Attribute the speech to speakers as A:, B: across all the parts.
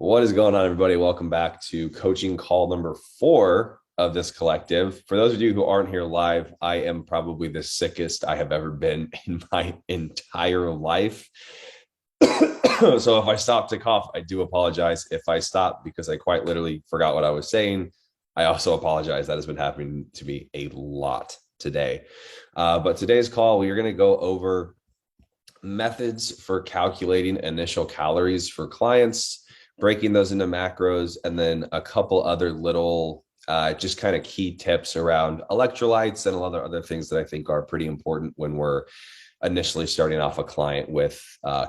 A: What is going on, everybody? Welcome back to coaching call number 4 of this collective. For those of you who aren't here live, I am probably the sickest I have ever been in my entire life. So if I stop to cough, I do apologize. If I stop because I quite literally forgot what I was saying, I also apologize. That has been happening to me a lot today. But today's call, we are going to go over methods for calculating initial calories for clients, breaking those into macros, and then a couple other little just kind of key tips around electrolytes and a lot of other things that I think are pretty important when we're initially starting off a client with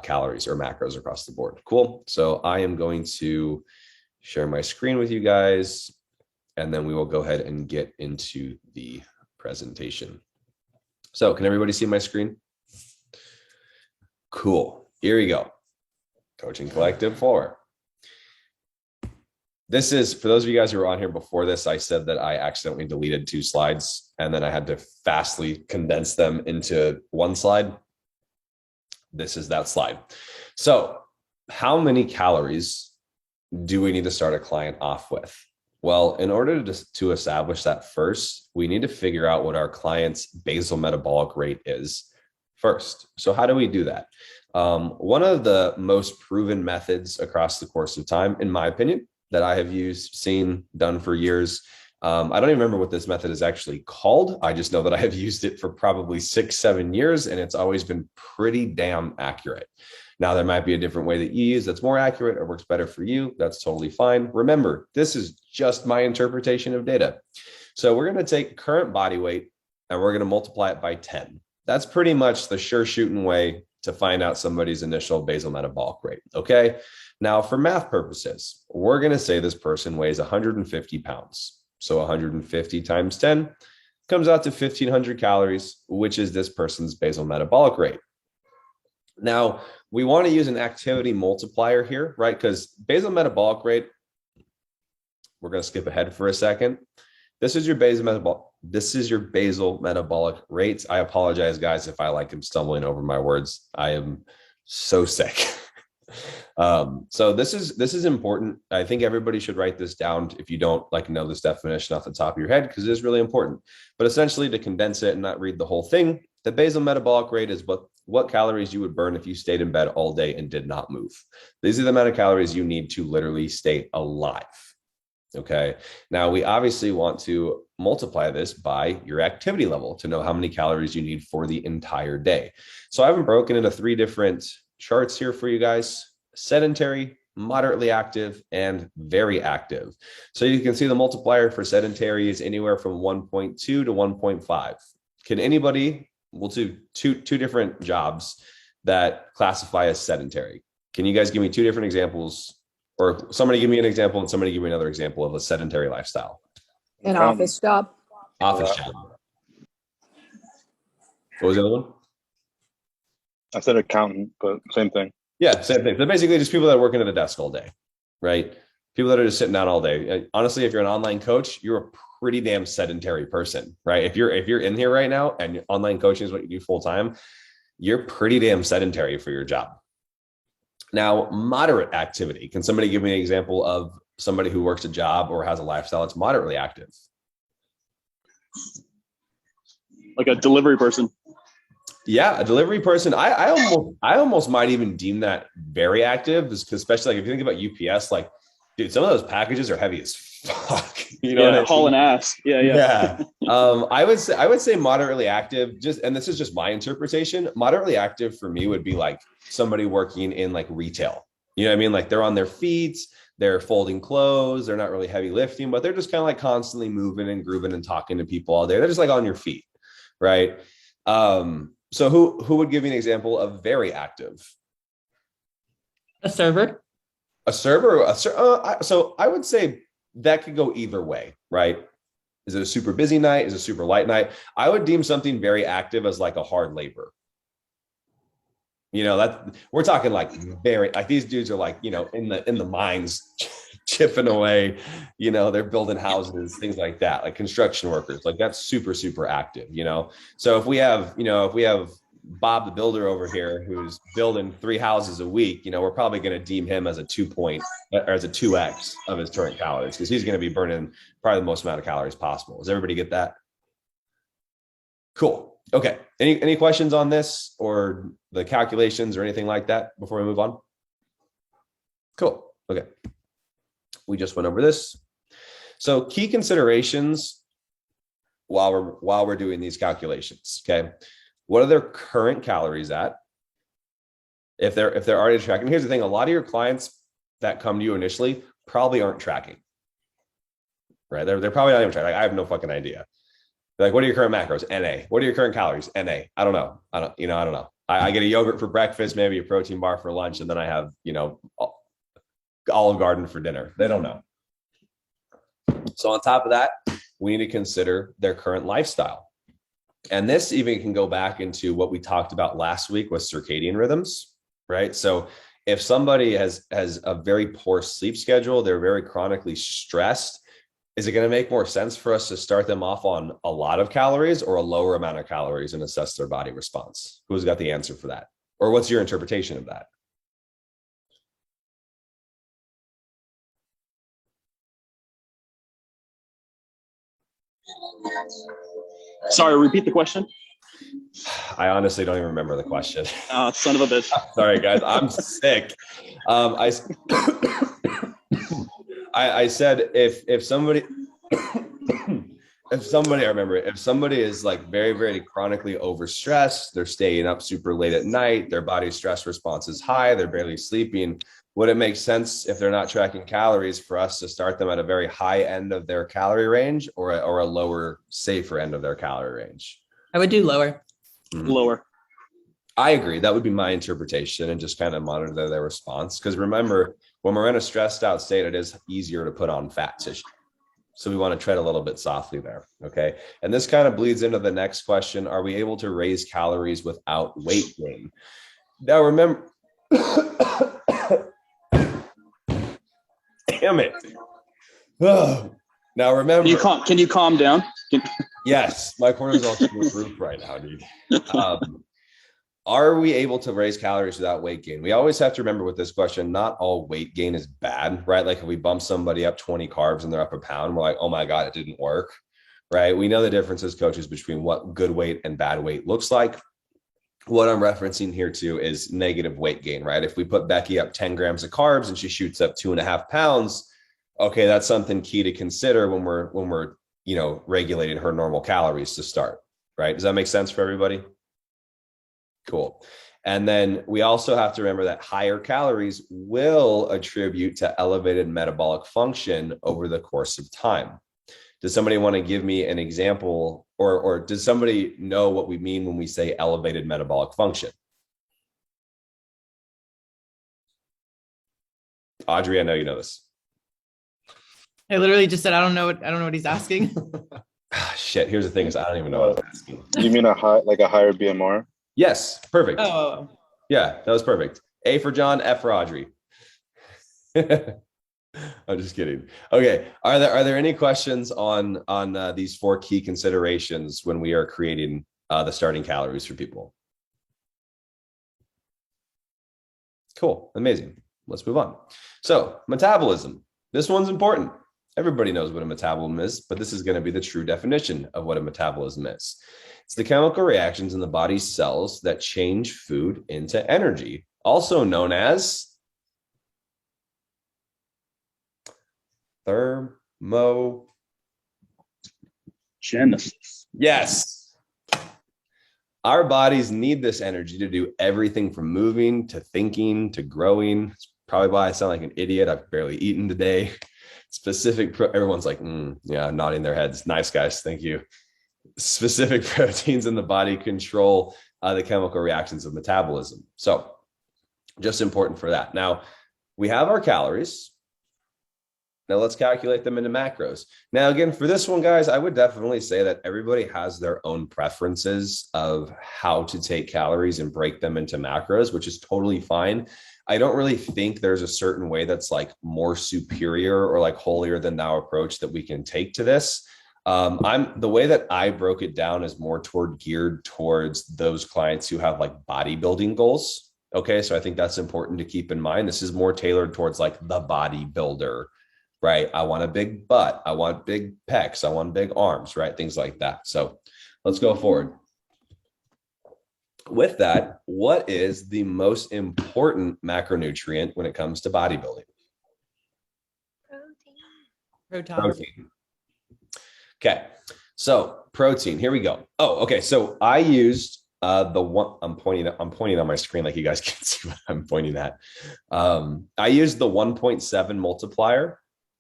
A: calories or macros across the board. Cool. So I am going to share my screen with you guys, and then we will go ahead and get into the presentation. So can everybody see my screen? Cool. Here we go. Coaching Collective 4. This is, for those of you guys who were on here before this, I said that I accidentally deleted 2 slides and then I had to fastly condense them into 1 slide. This is that slide. So how many calories do we need to start a client off with? Well, in order to establish that first, we need to figure out what our client's basal metabolic rate is first. So how do we do that? One of the most proven methods across the course of time, in my opinion, that I have used, seen, done for years. I don't even remember what this method is actually called. I just know that I have used it for probably 6-7 years, and it's always been pretty damn accurate. Now, there might be a different way that you use that's more accurate or works better for you. That's totally fine. Remember, this is just my interpretation of data. So we're going to take current body weight and we're going to multiply it by 10. That's pretty much the sure shooting way to find out somebody's initial basal metabolic rate. Okay. Now, for math purposes, we're going to say this person weighs 150 pounds. So 150 times 10 comes out to 1,500 calories, which is this person's basal metabolic rate. Now, we want to use an activity multiplier here, right? Because basal metabolic rate, we're going to skip ahead for a second. This is your basal metabolic rate. I apologize, guys, if I am stumbling over my words. I am so sick. So this is important. I think everybody should write this down if you don't know this definition off the top of your head, because it is really important. But essentially, to condense it and not read the whole thing, the basal metabolic rate is what calories you would burn if you stayed in bed all day and did not move. These are the amount of calories you need to literally stay alive. Okay. Now, we obviously want to multiply this by your activity level to know how many calories you need for the entire day. So I have them broken into 3 different charts here for you guys: sedentary, moderately active, and very active. So you can see the multiplier for sedentary is anywhere from 1.2 to 1.5. Can anybody, we'll do two different jobs that classify as sedentary. Can you guys give me 2 different examples? Or somebody give me an example and somebody give me another example of a sedentary lifestyle.
B: An office job.
A: Office job. What was the other one?
C: I said accountant, but same thing.
A: Yeah, same thing. They're basically just people that are working at a desk all day, right? People that are just sitting down all day. Honestly, if you're an online coach, you're a pretty damn sedentary person, right? If you're in here right now and online coaching is what you do full time, you're pretty damn sedentary for your job. Now, moderate activity. Can somebody give me an example of somebody who works a job or has a lifestyle that's moderately active?
D: Like a delivery person.
A: Yeah, a delivery person. I almost might even deem that very active, because especially if you think about UPS, dude, some of those packages are heavy as fuck. You know,
D: yeah, hauling ass. Yeah.
A: I would say moderately active. And this is just my interpretation. Moderately active for me would be like somebody working in retail. You know what I mean? They're on their feet, they're folding clothes, they're not really heavy lifting, but they're just kind of constantly moving and grooving and talking to people all day. They're just on your feet, right? So who would give me an example of very active?
B: A server.
A: A server? So I would say that could go either way, right? Is it a super busy night? Is it a super light night? I would deem something very active as a hard labor. You know, that we're talking very, these dudes are in the mines chipping away, they're building houses, things like that, construction workers, that's super, super active, So if we have Bob the builder over here, who's building 3 houses a week, we're probably going to deem him as a 2x of his current calories, because he's going to be burning probably the most amount of calories possible. Does everybody get that? Cool. Okay. Any questions on this or the calculations or anything like that before we move on? Cool. Okay. We just went over this. So key considerations while we're doing these calculations. Okay. What are their current calories at? If they're already tracking, here's the thing: a lot of your clients that come to you initially probably aren't tracking, right? They're probably not even tracking. Like, I have no fucking idea. They're like, what are your current macros? NA. What are your current calories? NA. I don't know. I don't know. I get a yogurt for breakfast, maybe a protein bar for lunch, and then I have, Olive Garden for dinner. They don't know. So on top of that, we need to consider their current lifestyle. And this even can go back into what we talked about last week with circadian rhythms, right? So if somebody has a very poor sleep schedule, they're very chronically stressed, is it going to make more sense for us to start them off on a lot of calories or a lower amount of calories and assess their body response? Who's got the answer for that? Or what's your interpretation of that?
D: Sorry, repeat the question.
A: I honestly don't even remember the question.
D: Son of a bitch.
A: Sorry, guys. I'm sick. I said if somebody if somebody is like very, very chronically overstressed, they're staying up super late at night, their body's stress response is high, they're barely sleeping, would it make sense, if they're not tracking calories, for us to start them at a very high end of their calorie range or a lower, safer end of their calorie range?
B: I would do lower.
D: Lower.
A: I agree. That would be my interpretation, and just kind of monitor their response. Because remember, when we're in a stressed out state, it is easier to put on fat tissue. So we want to tread a little bit softly there. Okay. And this kind of bleeds into the next question. Are we able to raise calories without weight gain? Now, remember, damn it. Now, remember,
D: Can you calm down?
A: yes, my cortisol through the roof right now, dude. Are we able to raise calories without weight gain? We always have to remember with this question, not all weight gain is bad, right? Like if we bump somebody up 20 carbs and they're up a pound, we're like, oh my God, it didn't work, right? We know the differences, coaches, between what good weight and bad weight looks like. What I'm referencing here too is negative weight gain, right? If we put Becky up 10 grams of carbs and she shoots up 2.5 pounds, okay, that's something key to consider when we're regulating her normal calories to start, right? Does that make sense for everybody? Cool. And then we also have to remember that higher calories will attribute to elevated metabolic function over the course of time. Does somebody want to give me an example, or does somebody know what we mean when we say elevated metabolic function? Audrey, I know you know this.
B: I literally just said, I don't know what he's asking.
A: Shit. Here's the thing: is I don't even know what I'm asking.
C: You mean a higher BMR?
A: Yes. Perfect.
B: Oh.
A: Yeah, that was perfect. A for John, F for Audrey. I'm just kidding. Okay. Are there any questions on these 4 key considerations when we are creating the starting calories for people? Cool. Amazing. Let's move on. So metabolism. This one's important. Everybody knows what a metabolism is, but this is going to be the true definition of what a metabolism is. It's the chemical reactions in the body's cells that change food into energy, also known as thermogenesis. Yes. Our bodies need this energy to do everything from moving to thinking to growing. It's probably why I sound like an idiot. I've barely eaten today. Everyone's like, yeah, nodding their heads. Nice, guys. Thank you. Specific proteins in the body control the chemical reactions of metabolism. So just important for that. Now, we have our calories. Now let's calculate them into macros. Now, again, for this one, guys, I would definitely say that everybody has their own preferences of how to take calories and break them into macros, which is totally fine. I don't really think there's a certain way that's like more superior or like holier than thou approach that we can take to this. I'm the way that I broke it down is more geared towards those clients who have like bodybuilding goals. Okay. So I think that's important to keep in mind. This is more tailored towards like the bodybuilder, right? I want a big butt. I want big pecs. I want big arms, right? Things like that. So let's go forward. With that, what is the most important macronutrient when it comes to bodybuilding? Protein. Okay, so protein. Here we go. Oh, okay. So I used the one. I'm pointing on my screen like you guys can see what I'm pointing at. I used the 1.7 multiplier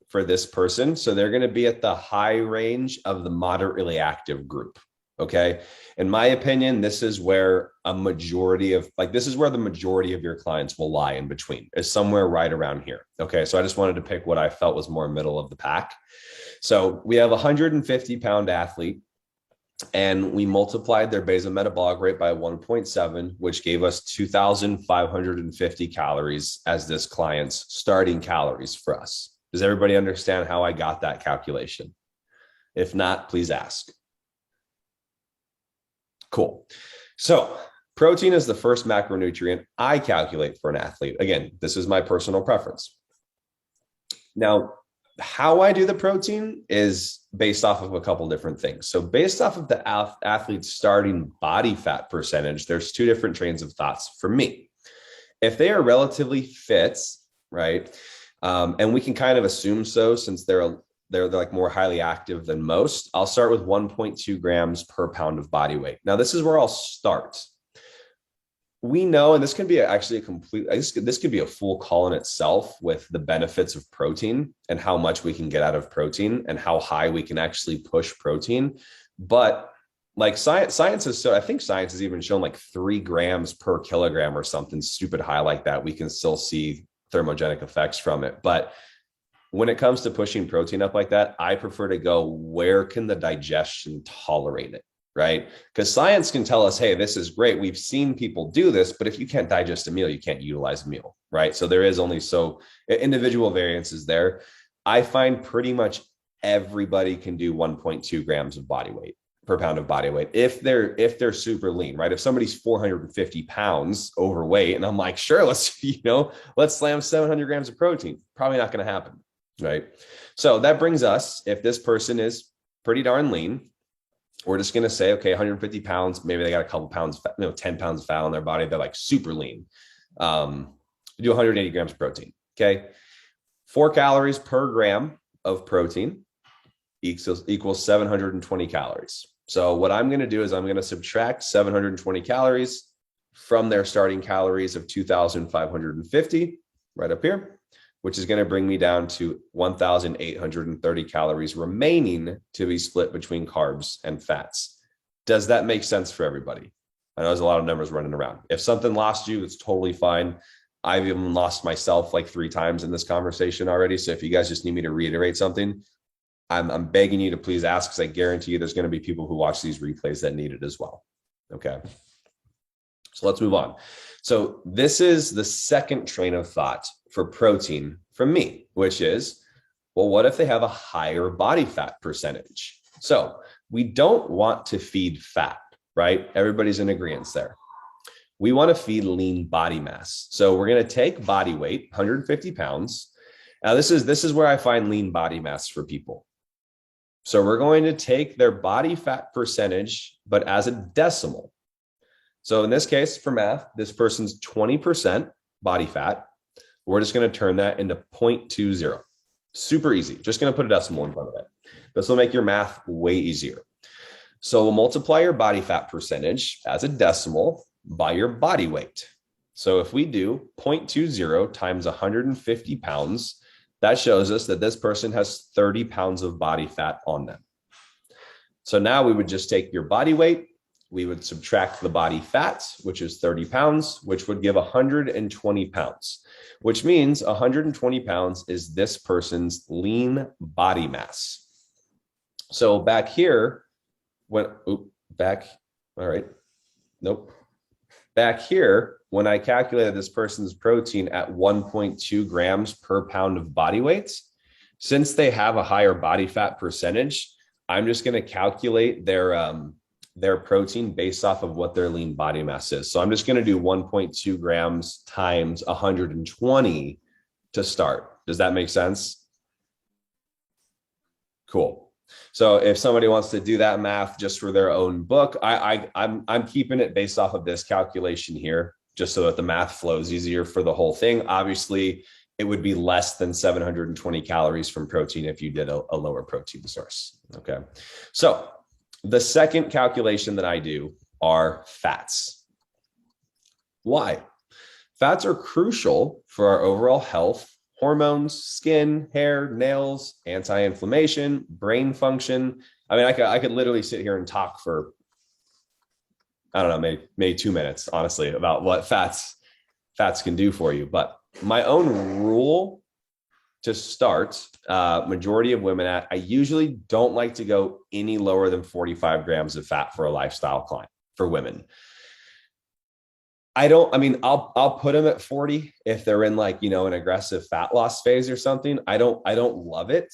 A: for this person, so they're going to be at the high range of the moderately active group. Okay. In my opinion, this is where the majority of your clients will lie in between, is somewhere right around here. Okay. So I just wanted to pick what I felt was more middle of the pack. So we have a 150-pound athlete and we multiplied their basal metabolic rate by 1.7, which gave us 2,550 calories as this client's starting calories for us. Does everybody understand how I got that calculation? If not, please ask. Cool. So protein is the first macronutrient I calculate for an athlete. Again, this is my personal preference. Now, how I do the protein is based off of a couple different things. So based off of the athlete's starting body fat percentage, there's two different trains of thoughts for me. If they are relatively fit, right? And we can kind of assume so since they're like more highly active than most. I'll start with 1.2 grams per pound of body weight. Now, this is where I'll start. We know, and this can be actually this could be a full call in itself with the benefits of protein and how much we can get out of protein and how high we can actually push protein. But like science I think science has even shown like 3 grams per kilogram or something stupid high like that. We can still see thermogenic effects from it. But when it comes to pushing protein up like that, I prefer to go, where can the digestion tolerate it, right? Because science can tell us, hey, this is great. We've seen people do this, but if you can't digest a meal, you can't utilize a meal, right? So there is only individual variances there. I find pretty much everybody can do 1.2 grams of body weight per pound of body weight if they're super lean, right? If somebody's 450 pounds overweight and I'm like, sure, let's slam 700 grams of protein, probably not going to happen. Right. So that brings us, if this person is pretty darn lean, we're just going to say, okay, 150 pounds, maybe they got a couple pounds, 10 pounds of fat on their body. They're like super lean. Do 180 grams of protein. Okay. 4 calories per gram of protein equals 720 calories. So what I'm going to do is I'm going to subtract 720 calories from their starting calories of 2,550 right up here, which is going to bring me down to 1,830 calories remaining to be split between carbs and fats. Does that make sense for everybody? I know there's a lot of numbers running around. If something lost you, it's totally fine. I've even lost myself like 3 times in this conversation already. So if you guys just need me to reiterate something, I'm begging you to please ask, because I guarantee you there's going to be people who watch these replays that need it as well. Okay. So let's move on. So this is the second train of thought for protein from me, which is, well, what if they have a higher body fat percentage? So we don't want to feed fat, right? Everybody's in agreement there. We want to feed lean body mass. So we're going to take body weight, 150 pounds. Now this is where I find lean body mass for people. So we're going to take their body fat percentage, but as a decimal. So in this case, for math, this person's 20% body fat. We're just going to turn that into 0.20. Super easy. Just going to put a decimal in front of it. This will make your math way easier. So we'll multiply your body fat percentage as a decimal by your body weight. So if we do 0.20 times 150 pounds, that shows us that this person has 30 pounds of body fat on them. So now we would just take your body weight, we would subtract the body fat, which is 30 pounds, which would give 120 pounds, which means 120 pounds is this person's lean body mass. So back here, back here, when I calculated this person's protein at 1.2 grams per pound of body weight, since they have a higher body fat percentage, I'm just going to calculate their protein based off of what their lean body mass is. So I'm just going to do 1.2 grams times 120 to start. Does that make sense? Cool. So if somebody wants to do that math just for their own book, I'm keeping it based off of this calculation here, just so that the math flows easier for the whole thing. Obviously, it would be less than 720 calories from protein if you did a lower protein source. Okay. So the second calculation that I do are fats. Why? Fats are crucial for our overall health, hormones, skin, hair, nails, anti-inflammation, brain function. I mean, I could literally sit here and talk for, I don't know, maybe 2 minutes, honestly, about what fats can do for you. But my own rule to start, majority of women I usually don't like to go any lower than 45 grams of fat for a lifestyle client for women. I'll put them at 40 if they're in like, an aggressive fat loss phase or something. I don't love it,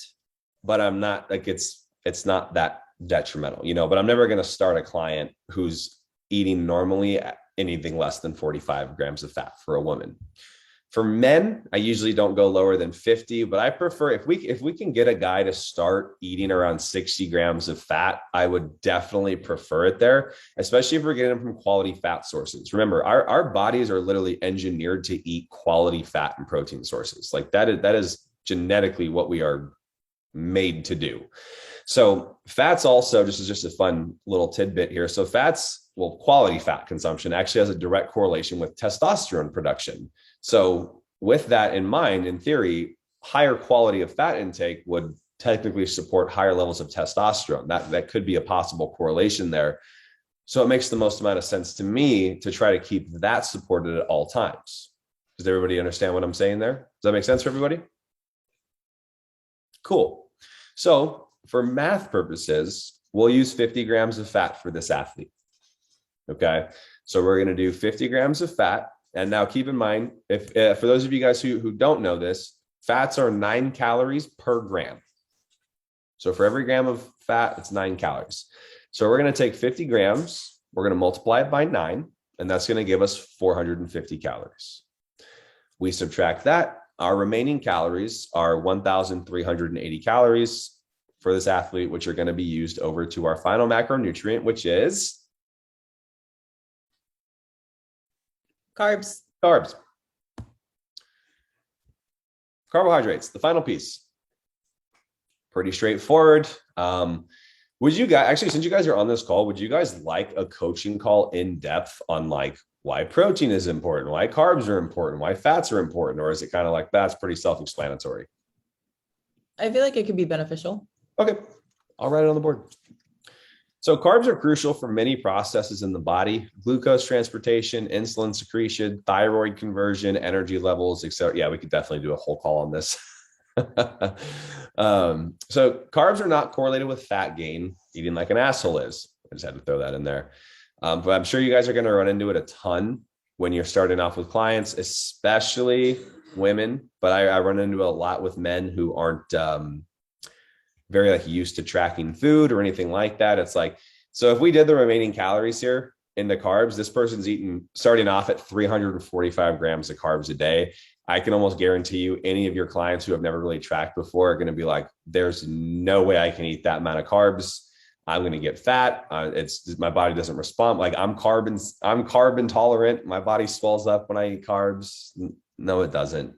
A: but I'm not like, it's not that detrimental, but I'm never going to start a client who's eating normally at anything less than 45 grams of fat for a woman. For men, I usually don't go lower than 50, but I prefer if we can get a guy to start eating around 60 grams of fat, I would definitely prefer it there, especially if we're getting them from quality fat sources. Remember, our bodies are literally engineered to eat quality fat and protein sources. Like that is genetically what we are made to do. So fats also, just a fun little tidbit here. So quality fat consumption actually has a direct correlation with testosterone production. So with that in mind, in theory, higher quality of fat intake would technically support higher levels of testosterone. That could be a possible correlation there. So it makes the most amount of sense to me to try to keep that supported at all times. Does everybody understand what I'm saying there? Does that make sense for everybody? Cool. So for math purposes, we'll use 50 grams of fat for this athlete. Okay. So we're going to do 50 grams of fat. And now keep in mind, if for those of you guys who don't know this, fats are 9 calories per gram. So for every gram of fat, it's 9 calories. So we're going to take 50 grams, we're going to multiply it by 9, and that's going to give us 450 calories. We subtract that. Our remaining calories are 1,380 calories for this athlete, which are going to be used over to our final macronutrient, which is
B: Carbs.
A: Carbohydrates, the final piece. Pretty straightforward. Would you guys, actually, since you guys are on this call, would you guys like a coaching call in depth on like why protein is important, why carbs are important, why fats are important? Or is it kind of like that's pretty self-explanatory?
B: I feel like it could be beneficial.
A: Okay, I'll write it on the board. So carbs are crucial for many processes in the body: glucose transportation, insulin secretion, thyroid conversion, energy levels, etc. Yeah, we could definitely do a whole call on this. So carbs are not correlated with fat gain. Eating like an asshole is. I just had to throw that in there. But I'm sure you guys are going to run into it a ton when you're starting off with clients, especially women. But I run into it a lot with men who aren't very like used to tracking food or anything like that. It's like, so if we did the remaining calories here in the carbs, this person's eating starting off at 345 grams of carbs a day. I can almost guarantee you any of your clients who have never really tracked before are going to be like, there's no way I can eat that amount of carbs. I'm going to get fat. My body doesn't respond. Like I'm carbon tolerant. My body swells up when I eat carbs. No, it doesn't.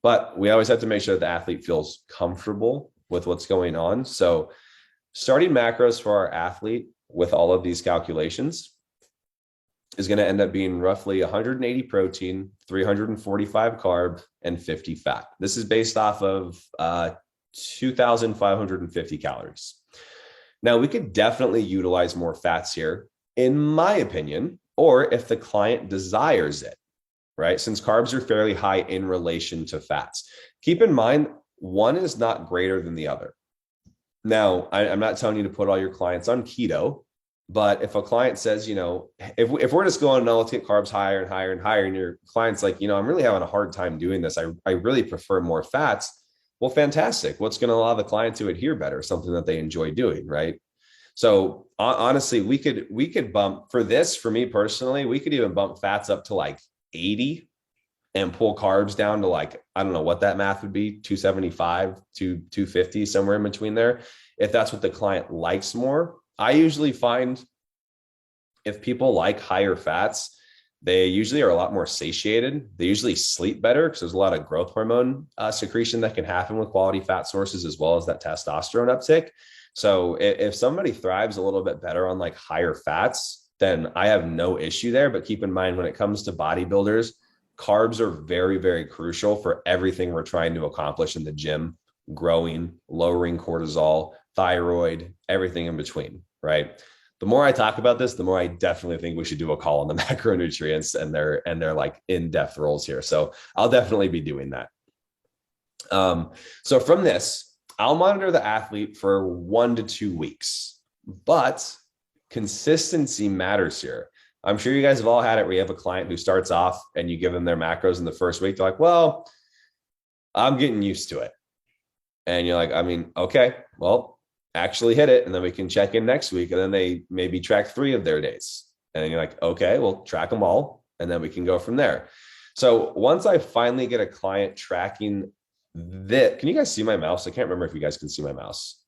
A: But we always have to make sure that the athlete feels comfortable with what's going on. So starting macros for our athlete with all of these calculations is going to end up being roughly 180 protein, 345 carb, and 50 fat. This is based off of 2,550 calories. Now, we could definitely utilize more fats here, in my opinion, or if the client desires it, right? Since carbs are fairly high in relation to fats. Keep in mind, one is not greater than the other. Now, I'm not telling you to put all your clients on keto, but if a client says, if we're just going, no, let's get carbs higher and higher and higher, and your client's like, I'm really having a hard time doing this. I really prefer more fats. Well, fantastic. What's going to allow the client to adhere better? Something that they enjoy doing, right? So honestly, we could bump for this, for me personally, we could even bump fats up to like 80 and pull carbs down to like, I don't know what that math would be, 275 to 250, somewhere in between there. If that's what the client likes more. I usually find if people like higher fats, they usually are a lot more satiated. They usually sleep better because there's a lot of growth hormone secretion that can happen with quality fat sources, as well as that testosterone uptick. So if somebody thrives a little bit better on like higher fats, then I have no issue there. But keep in mind, when it comes to bodybuilders, carbs are very, very crucial for everything we're trying to accomplish in the gym: growing, lowering cortisol, thyroid, everything in between, right? The more I talk about this, the more I definitely think we should do a call on the macronutrients and their like in-depth roles here. So I'll definitely be doing that. So from this, I'll monitor the athlete for 1 to 2 weeks, but consistency matters here. I'm sure you guys have all had it where you have a client who starts off and you give them their macros in the first week. They're like, well, I'm getting used to it. And you're like, I mean, okay, well, actually hit it. And then we can check in next week. And then they maybe track 3 of their days. And then you're like, okay, we'll track them all. And then we can go from there. So once I finally get a client tracking this, can you guys see my mouse? I can't remember if you guys can see my mouse.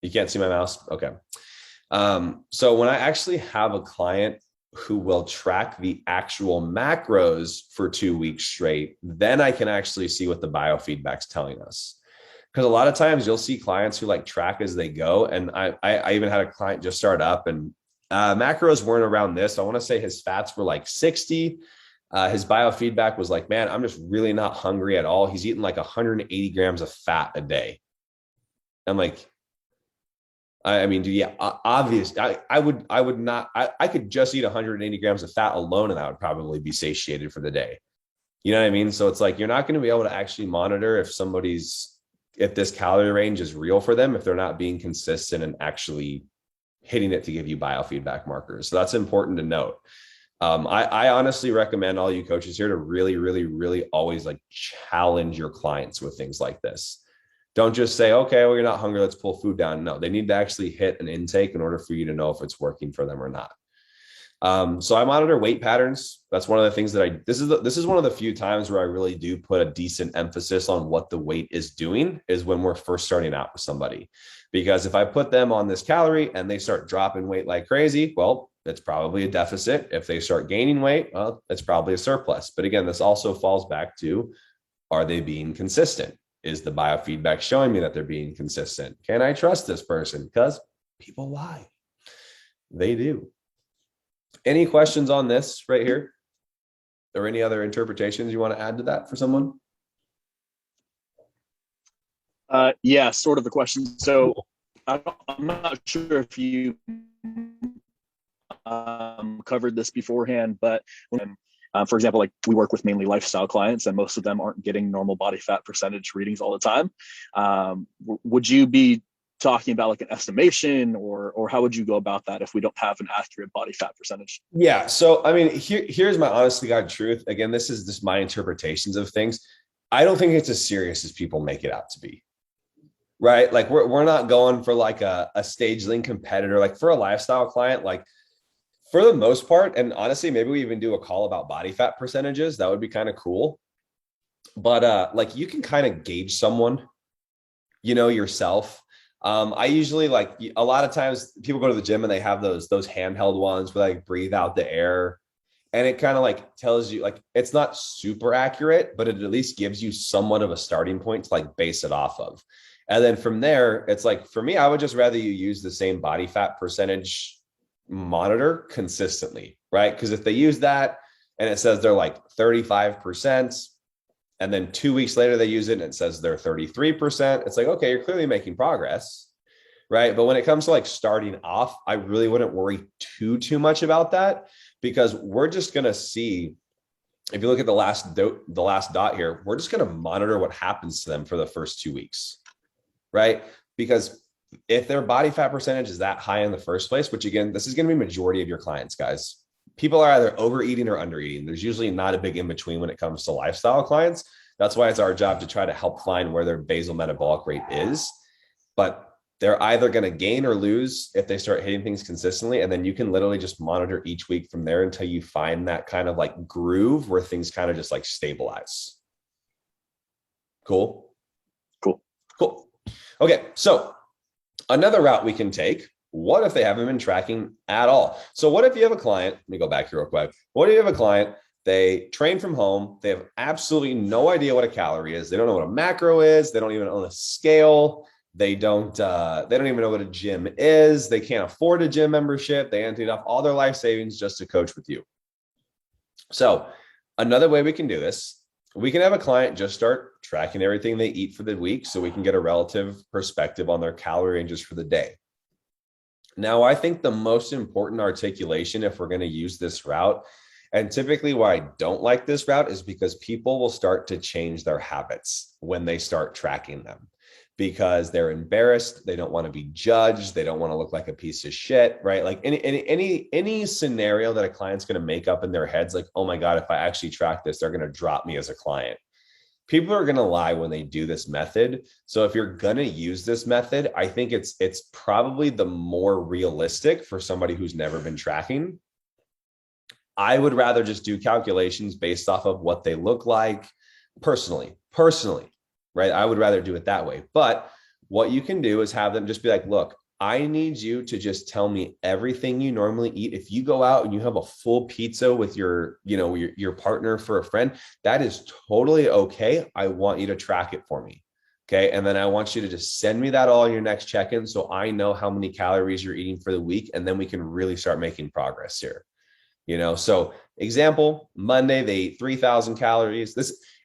A: You can't see my mouse? Okay. So when I actually have a client who will track the actual macros for 2 weeks straight, then I can actually see what the biofeedback's telling us. Because a lot of times you'll see clients who like track as they go. And I even had a client just start up and macros weren't around this. I want to say his fats were like 60. His biofeedback was like, man, I'm just really not hungry at all. He's eating like 180 grams of fat a day. I'm like, I mean, yeah, obvious. I would not, I could just eat 180 grams of fat alone and I would probably be satiated for the day. You know what I mean? So it's like, you're not going to be able to actually monitor if this calorie range is real for them, if they're not being consistent and actually hitting it to give you biofeedback markers. So that's important to note. I honestly recommend all you coaches here to really, really, really always like challenge your clients with things like this. Don't just say, okay, well, you're not hungry, let's pull food down. No, they need to actually hit an intake in order for you to know if it's working for them or not. So I monitor weight patterns. That's one of the things that this is one of the few times where I really do put a decent emphasis on what the weight is doing, is when we're first starting out with somebody. Because if I put them on this calorie and they start dropping weight like crazy, well, it's probably a deficit. If they start gaining weight, well, it's probably a surplus. But again, this also falls back to, are they being consistent? Is the biofeedback showing me that they're being consistent? Can I trust this person? Because people lie. They do. Any questions on this right here? Or any other interpretations you want to add to that for someone?
D: Yeah, sort of a question. So I'm not sure if you covered this beforehand, but for example, like we work with mainly lifestyle clients and most of them aren't getting normal body fat percentage readings all the time. Would you be talking about like an estimation or how would you go about that if we don't have an accurate body fat percentage?
A: Yeah. So, I mean, here's my honest to God truth. Again, this is just my interpretations of things. I don't think it's as serious as people make it out to be. Right. Like we're not going for like a stage link competitor, like for a lifestyle client, like for the most part. And honestly, maybe we even do a call about body fat percentages. That would be kind of cool. But like you can kind of gauge someone, yourself. I usually like a lot of times people go to the gym and they have those handheld ones where they like breathe out the air. And it kind of like tells you, like, it's not super accurate, but it at least gives you somewhat of a starting point to like base it off of. And then from there, it's like, for me, I would just rather you use the same body fat percentage monitor consistently, right? Because if they use that and it says they're like 35%, and then 2 weeks later they use it and it says they're 33%, it's like, okay, you're clearly making progress, right? But when it comes to like starting off, I really wouldn't worry too much about that, because we're just going to see, if you look at the last dot here, we're just going to monitor what happens to them for the first 2 weeks, right? Because if their body fat percentage is that high in the first place, which again, this is going to be majority of your clients, guys. People are either overeating or undereating. There's usually not a big in between when it comes to lifestyle clients. That's why it's our job to try to help find where their basal metabolic rate is. But they're either going to gain or lose if they start hitting things consistently. And then you can literally just monitor each week from there until you find that kind of like groove where things kind of just like stabilize. Cool. Cool. Okay. So another route we can take, what if they haven't been tracking at all? So what if you have a client, let me go back here real quick. What if you have a client, they train from home, they have absolutely no idea what a calorie is. They don't know what a macro is. They don't even own a scale. They don't even know what a gym is. They can't afford a gym membership. They emptied off all their life savings just to coach with you. So another way we can do this, we can have a client just start tracking everything they eat for the week so we can get a relative perspective on their calorie ranges for the day. Now, I think the most important articulation, if we're going to use this route, and typically why I don't like this route, is because people will start to change their habits when they start tracking them, because they're embarrassed. They don't want to be judged. They don't want to look like a piece of shit, right? Like any scenario that a client's going to make up in their heads, like, oh my God, if I actually track this, they're going to drop me as a client. People are going to lie when they do this method. So if you're going to use this method, I think it's probably the more realistic for somebody who's never been tracking. I would rather just do calculations based off of what they look like personally, right? I would rather do it that way. But what you can do is have them just be like, look, I need you to just tell me everything you normally eat. If you go out and you have a full pizza with your partner for a friend, that is totally okay. I want you to track it for me. Okay. And then I want you to just send me that all in your next check-in, so I know how many calories you're eating for the week. And then we can really start making progress here. So example, Monday, they eat 3,000 calories.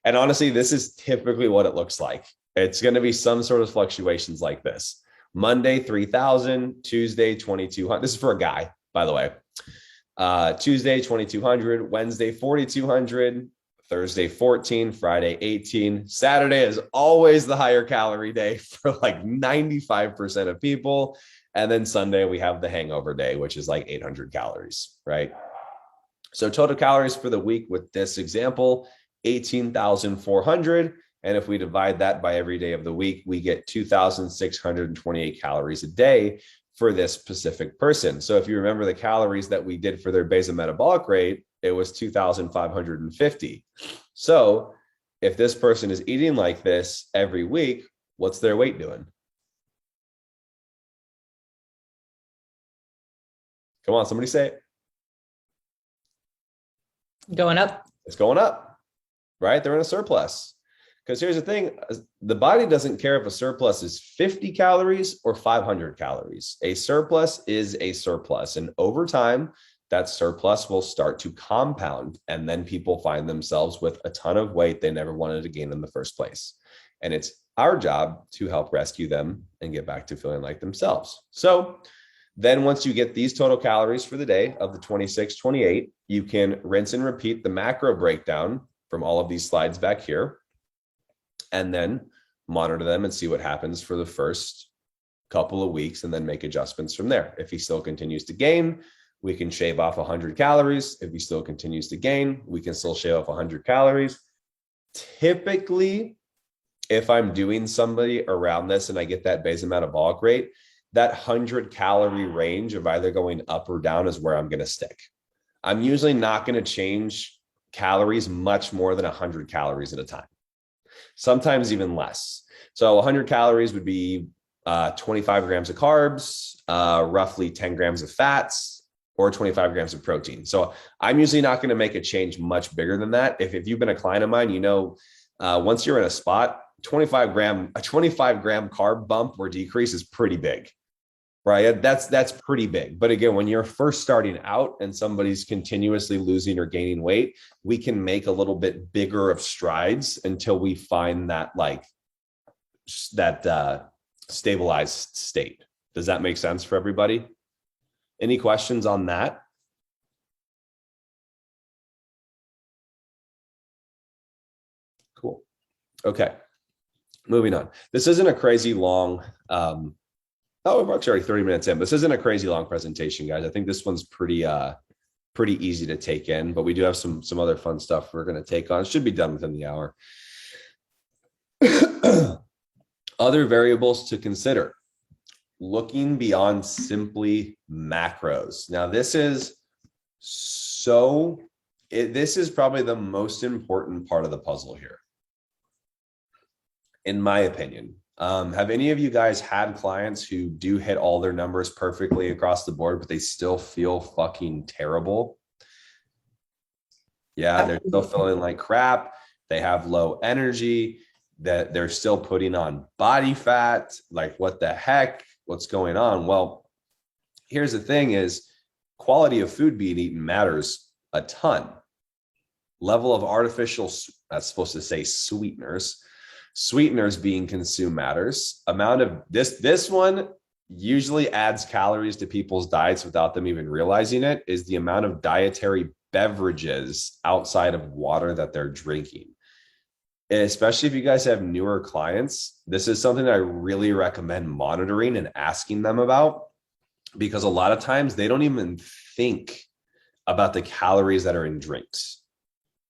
A: And honestly, this is typically what it looks like. It's going to be some sort of fluctuations like this. Monday, 3,000, Tuesday, 2,200. This is for a guy, by the way. Tuesday, 2,200, Wednesday, 4,200, Thursday, 14, Friday, 18. Saturday is always the higher calorie day for like 95% of people. And then Sunday, we have the hangover day, which is like 800 calories, right? So total calories for the week with this example, 18,400. And if we divide that by every day of the week, we get 2,628 calories a day for this specific person. So if you remember the calories that we did for their basal metabolic rate, it was 2,550. So if this person is eating like this every week, what's their weight doing? Come on, somebody say it.
B: Going up.
A: It's going up, right? They're in a surplus. Because here's the thing, the body doesn't care if a surplus is 50 calories or 500 calories. A surplus is a surplus. And over time, that surplus will start to compound. And then people find themselves with a ton of weight they never wanted to gain in the first place. And it's our job to help rescue them and get back to feeling like themselves. So then once you get these total calories for the day of the 26, 28, you can rinse and repeat the macro breakdown from all of these slides back here, and then monitor them and see what happens for the first couple of weeks, and then make adjustments from there. If he still continues to gain, we can shave off 100 calories. If he still continues to gain, we can still shave off 100 calories. Typically, if I'm doing somebody around this and I get that basal metabolic rate, that 100 calorie range of either going up or down is where I'm going to stick. I'm usually not going to change calories much more than 100 calories at a time. Sometimes even less. So 100 calories would be 25 grams of carbs, roughly 10 grams of fats, or 25 grams of protein. So I'm usually not going to make a change much bigger than that. If you've been a client of mine, once you're in a spot, a 25 gram carb bump or decrease is pretty big, right? That's pretty big. But again, when you're first starting out and somebody's continuously losing or gaining weight, we can make a little bit bigger of strides until we find that stabilized state. Does that make sense for everybody? Any questions on that? Cool. Okay. Moving on. This isn't a crazy long, we're actually already 30 minutes in. This isn't a crazy long presentation, guys. I think this one's pretty easy to take in, but we do have some other fun stuff we're going to take on. It should be done within the hour. Other variables to consider. Looking beyond simply macros. Now, this is this is probably the most important part of the puzzle here, in my opinion. Have any of you guys had clients who do hit all their numbers perfectly across the board, but they still feel fucking terrible? Yeah, they're still feeling like crap. They have low energy, that they're still putting on body fat. Like, what the heck? What's going on? Well, here's the thing is quality of food being eaten matters a ton. Level of artificial, that's supposed to say sweeteners being consumed matters. Amount of this one usually adds calories to people's diets without them even realizing it, is the amount of dietary beverages outside of water that they're drinking. And especially if you guys have newer clients, this is something that I really recommend monitoring and asking them about, because a lot of times they don't even think about the calories that are in drinks.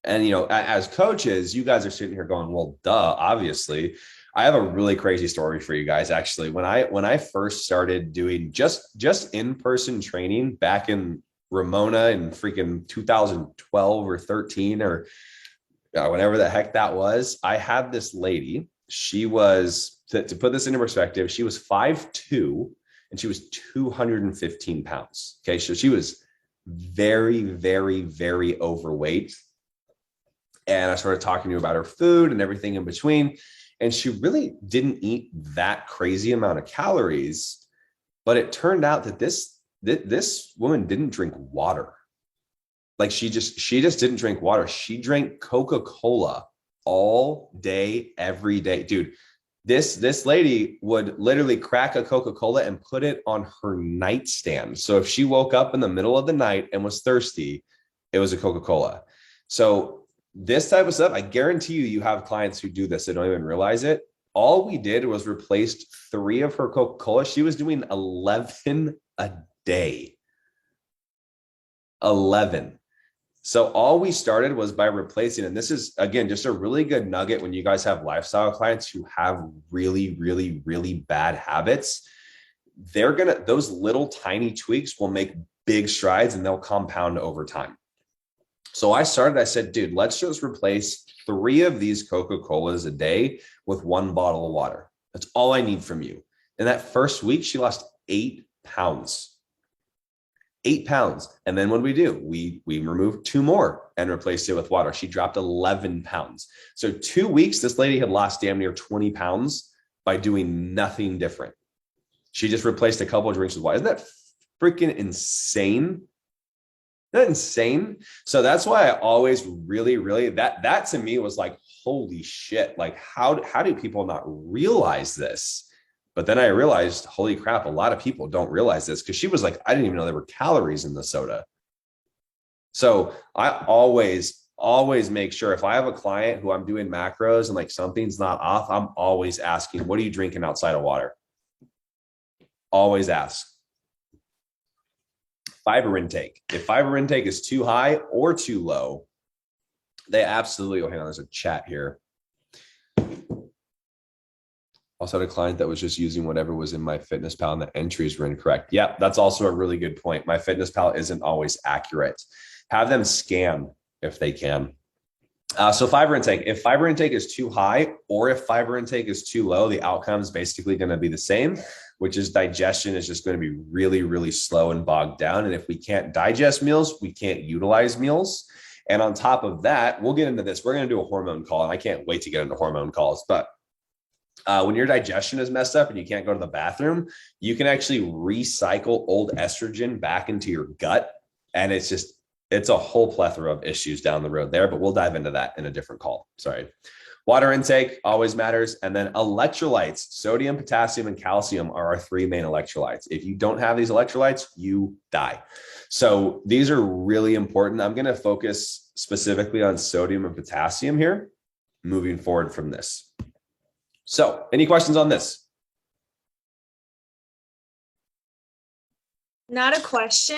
A: And, as coaches, you guys are sitting here going, well, duh, obviously. I have a really crazy story for you guys. Actually, when I first started doing just in-person training back in Ramona in freaking 2012 or 13 or whatever the heck that was, I had this lady. She was, to put this into perspective, she was 5'2" and she was 215 pounds. Okay. So she was very, very, very overweight. And I started talking to her about her food and everything in between. And she really didn't eat that crazy amount of calories. But it turned out that this woman didn't drink water. Like she just didn't drink water. She drank Coca-Cola all day, every day. Dude, this lady would literally crack a Coca-Cola and put it on her nightstand. So if she woke up in the middle of the night and was thirsty, it was a Coca-Cola. So this type of stuff, I guarantee you have clients who do this. They don't even realize it. All we did was replaced 3 of her Coca-Cola. She was doing 11 a day. 11. So all we started was by replacing, and this is, again, just a really good nugget when you guys have lifestyle clients who have really, really, really bad habits. Those little tiny tweaks will make big strides and they'll compound over time. So I said, dude, let's just replace 3 of these Coca-Colas a day with 1 bottle of water. That's all I need from you. In that first week, she lost 8 pounds. 8 pounds. And then what do? We removed 2 more and replaced it with water. She dropped 11 pounds. So 2 weeks, this lady had lost damn near 20 pounds by doing nothing different. She just replaced a couple of drinks with water. Isn't that freaking insane? Isn't that insane? So that's why I always really, that to me was like, holy shit. Like, how do people not realize this? But then I realized, holy crap, a lot of people don't realize this, because she was like, I didn't even know there were calories in the soda. So I always make sure, if I have a client who I'm doing macros and like something's not off, I'm always asking, what are you drinking outside of water? Always ask. Fiber intake. If fiber intake is too high or too low, they absolutely, hang on, there's a chat here. Also had a client that was just using whatever was in my Fitness Pal and the entries were incorrect. Yeah, that's also a really good point. My Fitness Pal isn't always accurate. Have them scan if they can. So fiber intake, if fiber intake is too high or if fiber intake is too low, the outcome is basically going to be the same, which is digestion is just going to be really, really slow and bogged down. And if we can't digest meals, we can't utilize meals. And on top of that, we'll get into this. We're going to do a hormone call, and I can't wait to get into hormone calls. But when your digestion is messed up and you can't go to the bathroom, you can actually recycle old estrogen back into your gut. And it's a whole plethora of issues down the road there, but we'll dive into that in a different call. Sorry. Water intake always matters. And then electrolytes, sodium, potassium, and calcium are our 3 main electrolytes. If you don't have these electrolytes, you die. So these are really important. I'm going to focus specifically on sodium and potassium here, moving forward from this. So any questions on this?
E: Not a question,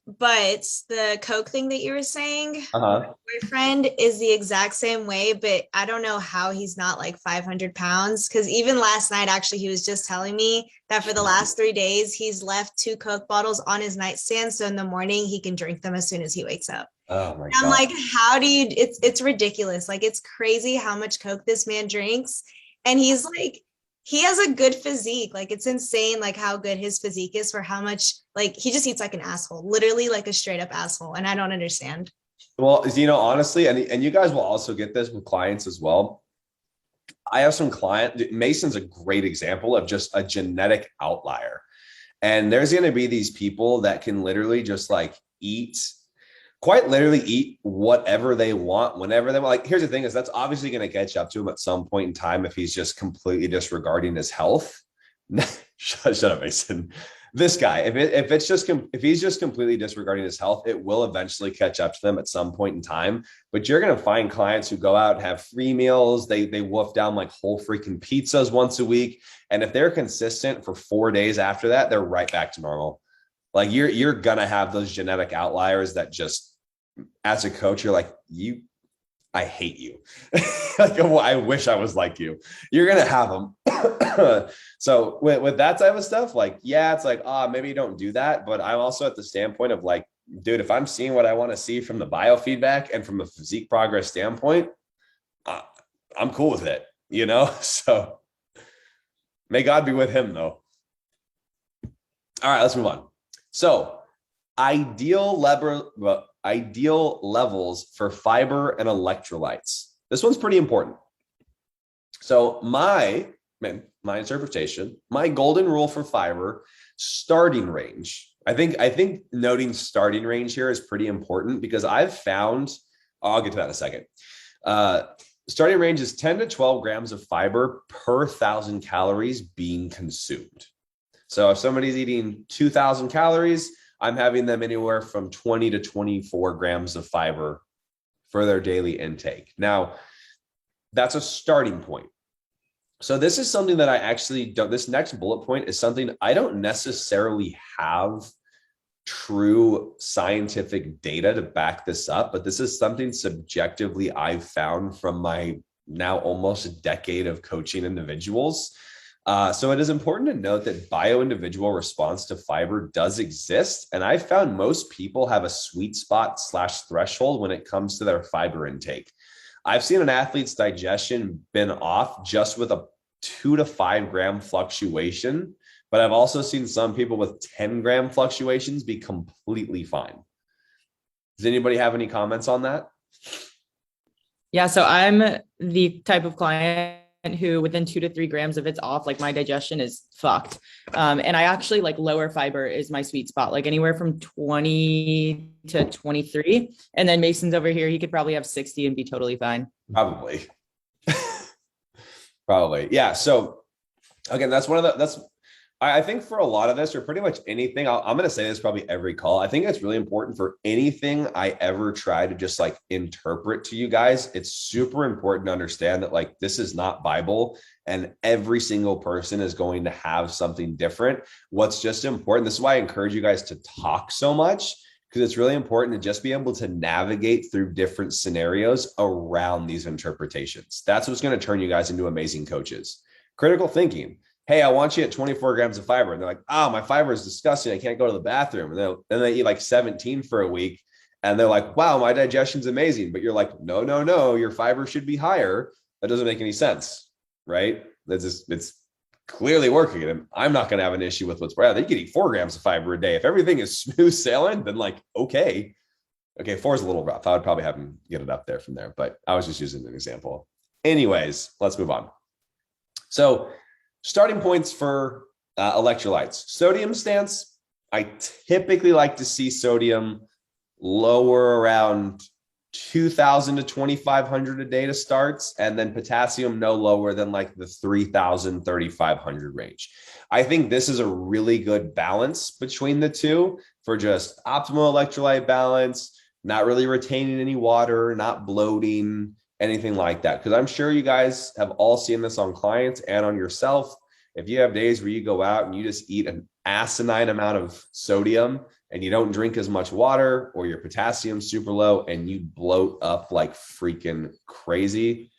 E: but the Coke thing that you were saying,
A: Uh-huh.
E: boyfriend is the exact same way, but I don't know how he's not like 500 pounds. Because even last night, actually, he was just telling me that for the last 3 days, he's left 2 Coke bottles on his nightstand. So in the morning, he can drink them as soon as he wakes up.
A: Oh my
E: I'm
A: God.
E: like, how do you, it's ridiculous. Like, it's crazy how much Coke this man drinks. And he's like, he has a good physique. Like, it's insane, like how good his physique is for how much, like, he just eats like an asshole, literally like a straight up asshole. And I don't understand.
A: Well, honestly, and you guys will also get this with clients as well. I have some Mason's a great example of just a genetic outlier. And there's going to be these people that can literally just like quite literally eat whatever they want, whenever they want. Like, here's the thing is that's obviously going to catch up to him at some point in time if he's just completely disregarding his health. Shut up, Mason. This guy, if he's just completely disregarding his health, it will eventually catch up to them at some point in time. But you're going to find clients who go out and have free meals. They wolf down like whole freaking pizzas once a week. And if they're consistent for 4 days after that, they're right back to normal. Like you're going to have those genetic outliers that just, as a coach, you're like, I hate you. Like, well, I wish I was like you. You're going to have them. So with that type of stuff, like, yeah, it's like, maybe don't do that. But I'm also at the standpoint of like, dude, if I'm seeing what I want to see from the biofeedback and from a physique progress standpoint, I'm cool with it, So may God be with him though. All right, let's move on. So ideal levels for fiber and electrolytes. This one's pretty important. So my interpretation, my golden rule for fiber, starting range. I think noting starting range here is pretty important because I've found, I'll get to that in a second. Starting range is 10 to 12 grams of fiber per 1,000 calories being consumed. So if somebody's eating 2,000 calories, I'm having them anywhere from 20 to 24 grams of fiber for their daily intake. Now, that's a starting point. So this is something that I actually don't, this next bullet point is something I don't necessarily have true scientific data to back this up, but this is something subjectively I've found from my now almost a decade of coaching individuals. So it is important to note that bio-individual response to fiber does exist. And I found most people have a sweet spot / threshold when it comes to their fiber intake. I've seen an athlete's digestion been off just with a 2 to 5 gram fluctuation, but I've also seen some people with 10 gram fluctuations be completely fine. Does anybody have any comments on that?
B: Yeah. So I'm the type of client who within 2 to 3 grams of it's off, like my digestion is fucked. And I actually like lower fiber is my sweet spot, like anywhere from 20 to 23. And then Mason's over here, he could probably have 60 and be totally fine.
A: Probably. Probably. Yeah. So again, I think for a lot of this or pretty much anything, I'm going to say this probably every call. I think it's really important for anything I ever try to just like interpret to you guys. It's super important to understand that like, this is not Bible and every single person is going to have something different. What's just important. This is why I encourage you guys to talk so much, because it's really important to just be able to navigate through different scenarios around these interpretations. That's what's going to turn you guys into amazing coaches. Critical thinking. Hey, I want you at 24 grams of fiber. And they're like, my fiber is disgusting. I can't go to the bathroom. And then they eat like 17 for a week. And they're like, wow, my digestion's amazing. But you're like, no, your fiber should be higher. That doesn't make any sense, right? It's clearly working. And I'm not going to have an issue with what's right. They could eat 4 grams of fiber a day. If everything is smooth sailing, then like, okay, 4 is a little rough. I would probably have them get it up there from there. But I was just using an example. Anyways, let's move on. So starting points for electrolytes. Sodium stance, I typically like to see sodium lower around 2,000 to 2,500 a day to starts, and then potassium no lower than like the 3,000, 3,500 range. I think this is a really good balance between the two for just optimal electrolyte balance, not really retaining any water, not bloating, anything like that. Because I'm sure you guys have all seen this on clients and on yourself. If you have days where you go out and you just eat an asinine amount of sodium and you don't drink as much water, or your potassium's super low and you bloat up like freaking crazy.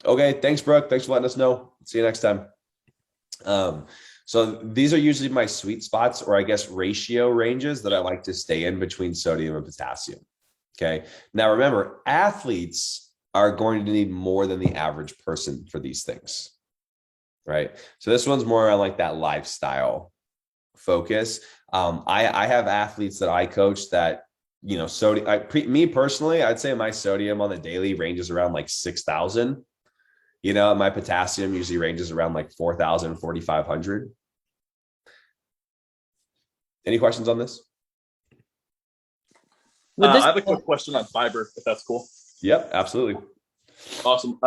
A: Okay, thanks, Brooke. Thanks for letting us know. See you next time. So these are usually my sweet spots, or I guess ratio ranges that I like to stay in between sodium and potassium. Okay. Now remember, athletes are going to need more than the average person for these things, right? So this one's more on like that lifestyle focus. I have athletes that I coach that, you know, sodium, me personally, I'd say my sodium on the daily ranges around like 6,000. You know, my potassium usually ranges around like 4,000, 4,500. Any questions on this?
B: Would this
D: I have a quick question on fiber, if that's cool.
A: Yep, absolutely.
D: Awesome.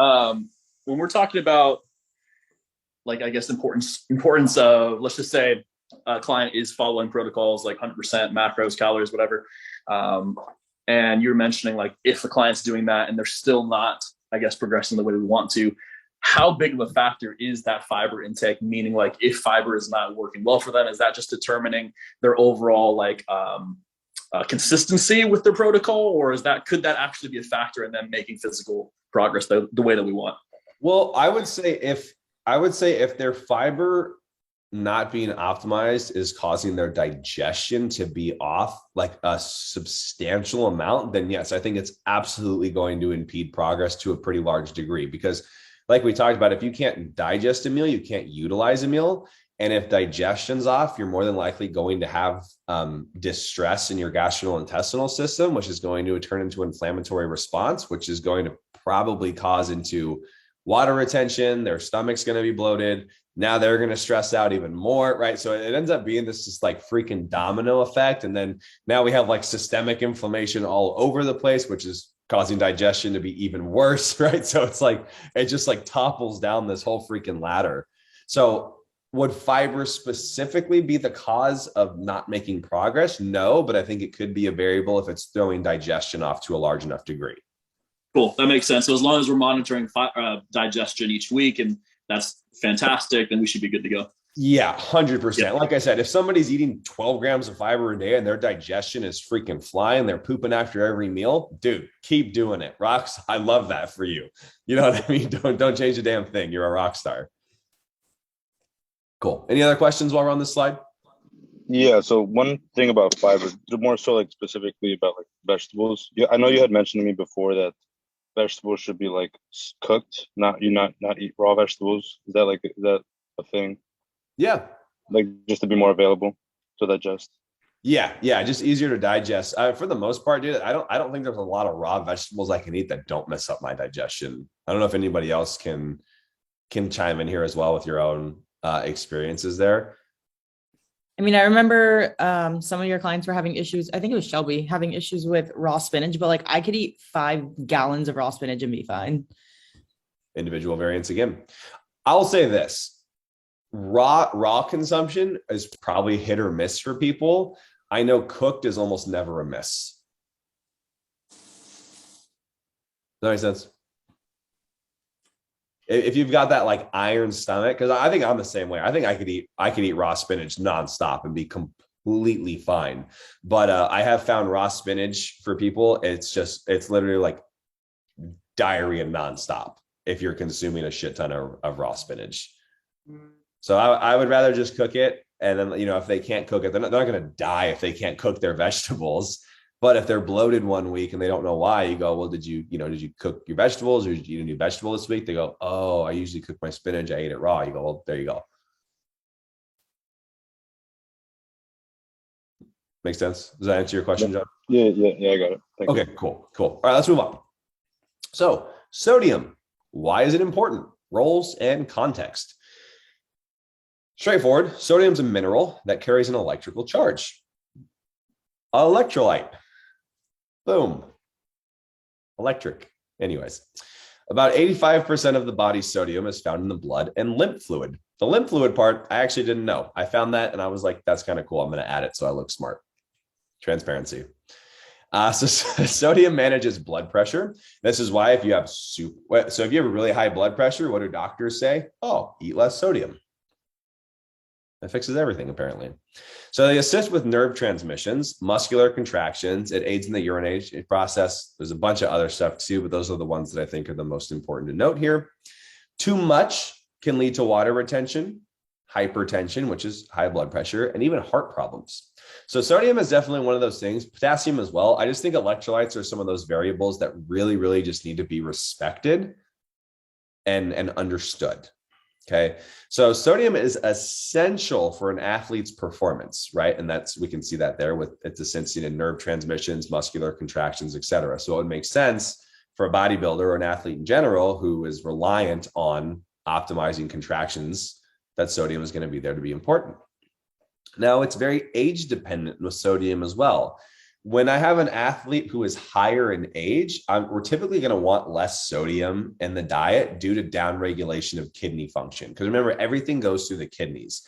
D: When we're talking about, like, I guess importance of, let's just say a client is following protocols like 100% macros, calories, whatever. And you're mentioning like if the client's doing that and they're still not, I guess, progressing the way we want to, how big of a factor is that fiber intake? Meaning, like, if fiber is not working well for them, is that just determining their overall like consistency with their protocol, or could that actually be a factor in them making physical progress the way that we want?
A: Well, I would say if their fiber not being optimized is causing their digestion to be off like a substantial amount, then yes, I think it's absolutely going to impede progress to a pretty large degree. Because like we talked about, if you can't digest a meal, you can't utilize a meal. And if digestion's off, you're more than likely going to have distress in your gastrointestinal system, which is going to turn into inflammatory response, which is going to probably cause into water retention. Their stomach's going to be bloated. Now they're going to stress out even more, right? So it ends up being this just like freaking domino effect. And then now we have like systemic inflammation all over the place, which is causing digestion to be even worse, right? So it's like, it just like topples down this whole freaking ladder. So would fiber specifically be the cause of not making progress? No, but I think it could be a variable if it's throwing digestion off to a large enough degree.
D: Cool, that makes sense. So as long as we're monitoring digestion each week, and that's fantastic, then we should be good to go.
A: Yeah, 100%. Yeah. Like I said, if somebody's eating 12 grams of fiber a day and their digestion is freaking flying, they're pooping after every meal, dude, keep doing it. Rocks, I love that for you. You know what I mean? Don't change a damn thing. You're a rock star. Cool. Any other questions while we're on this slide?
C: Yeah. So one thing about fiber, more so like specifically about like vegetables. Yeah, I know you had mentioned to me before that vegetables should be like cooked, not eat raw vegetables. Is that a thing?
A: Yeah.
C: Like just to be more available to digest.
A: Yeah, just easier to digest. For the most part, dude, I don't think there's a lot of raw vegetables I can eat that don't mess up my digestion. I don't know if anybody else can chime in here as well with your own experiences there.
B: I mean, I remember some of your clients were having issues. I think it was Shelby having issues with raw spinach, but like I could eat 5 gallons of raw spinach and be fine.
A: Individual variance again. I'll say this: raw consumption is probably hit or miss for people. I know cooked is almost never a miss. Does that make sense? If you've got that like iron stomach, because I think I'm the same way. I think I could eat raw spinach nonstop and be completely fine. But I have found raw spinach for people, it's literally like diarrhea nonstop if you're consuming a shit ton of raw spinach. So I would rather just cook it. And then, you know, if they can't cook it, they're not going to die if they can't cook their vegetables. But if they're bloated one week and they don't know why, you go, well, did you cook your vegetables, or did you eat a new vegetable this week? They go, oh, I usually cook my spinach. I ate it raw. You go, well, there you go. Makes sense? Does that answer your question, John?
C: Yeah, I got it. Thank you.
A: Okay, cool. All right, let's move on. So sodium, why is it important? Roles and context. Straightforward. Sodium is a mineral that carries an electrical charge. Electrolyte. Boom. Electric. Anyways, about 85% of the body's sodium is found in the blood and lymph fluid. The lymph fluid part, I actually didn't know. I found that and I was like, that's kind of cool. I'm going to add it so I look smart. Transparency. So sodium manages blood pressure. This is why if you have if you have a really high blood pressure, what do doctors say? Oh, eat less sodium. That fixes everything, apparently. So they assist with nerve transmissions, muscular contractions. It aids in the urination process. There's a bunch of other stuff too, but those are the ones that I think are the most important to note here. Too much can lead to water retention, hypertension, which is high blood pressure, and even heart problems. So sodium is definitely one of those things, potassium as well. I just think electrolytes are some of those variables that really, really just need to be respected and understood. Okay. So sodium is essential for an athlete's performance, right? And we can see that there with its assisting in nerve transmissions, muscular contractions, et cetera. So it would make sense for a bodybuilder or an athlete in general who is reliant on optimizing contractions that sodium is going to be there to be important. Now, it's very age dependent with sodium as well. When I have an athlete who is higher in age, we're typically going to want less sodium in the diet due to downregulation of kidney function. Because remember, everything goes through the kidneys.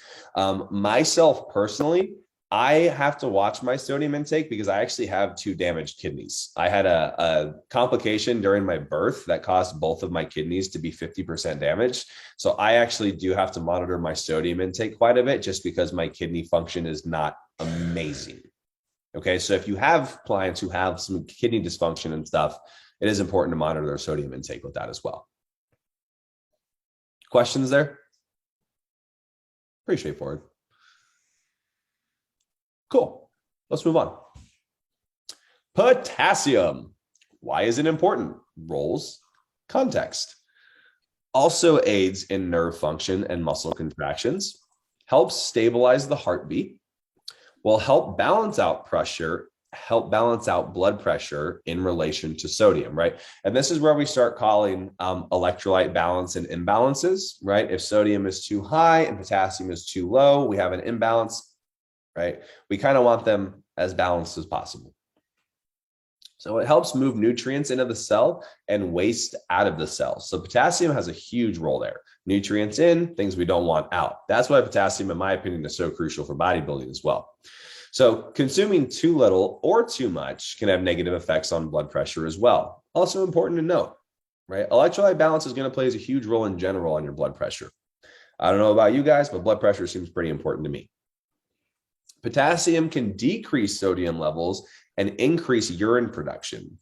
A: Myself personally, I have to watch my sodium intake because I actually have 2 damaged kidneys. I had a complication during my birth that caused both of my kidneys to be 50% damaged. So I actually do have to monitor my sodium intake quite a bit just because my kidney function is not amazing. Okay, so if you have clients who have some kidney dysfunction and stuff, it is important to monitor their sodium intake with that as well. Questions there? Pretty straightforward. Cool. Let's move on. Potassium. Why is it important? Roles, context. Also aids in nerve function and muscle contractions, helps stabilize the heartbeat, will help balance out pressure, help balance out blood pressure in relation to sodium, right? And this is where we start calling electrolyte balance and imbalances, right? If sodium is too high and potassium is too low, we have an imbalance, right? We kind of want them as balanced as possible. So it helps move nutrients into the cell and waste out of the cell. So potassium has a huge role there. Nutrients in, things we don't want out. That's why potassium, in my opinion, is so crucial for bodybuilding as well. So consuming too little or too much can have negative effects on blood pressure as well. Also important to note, right? Electrolyte balance is going to play a huge role in general on your blood pressure. I don't know about you guys, but blood pressure seems pretty important to me. Potassium can decrease sodium levels and increase urine production.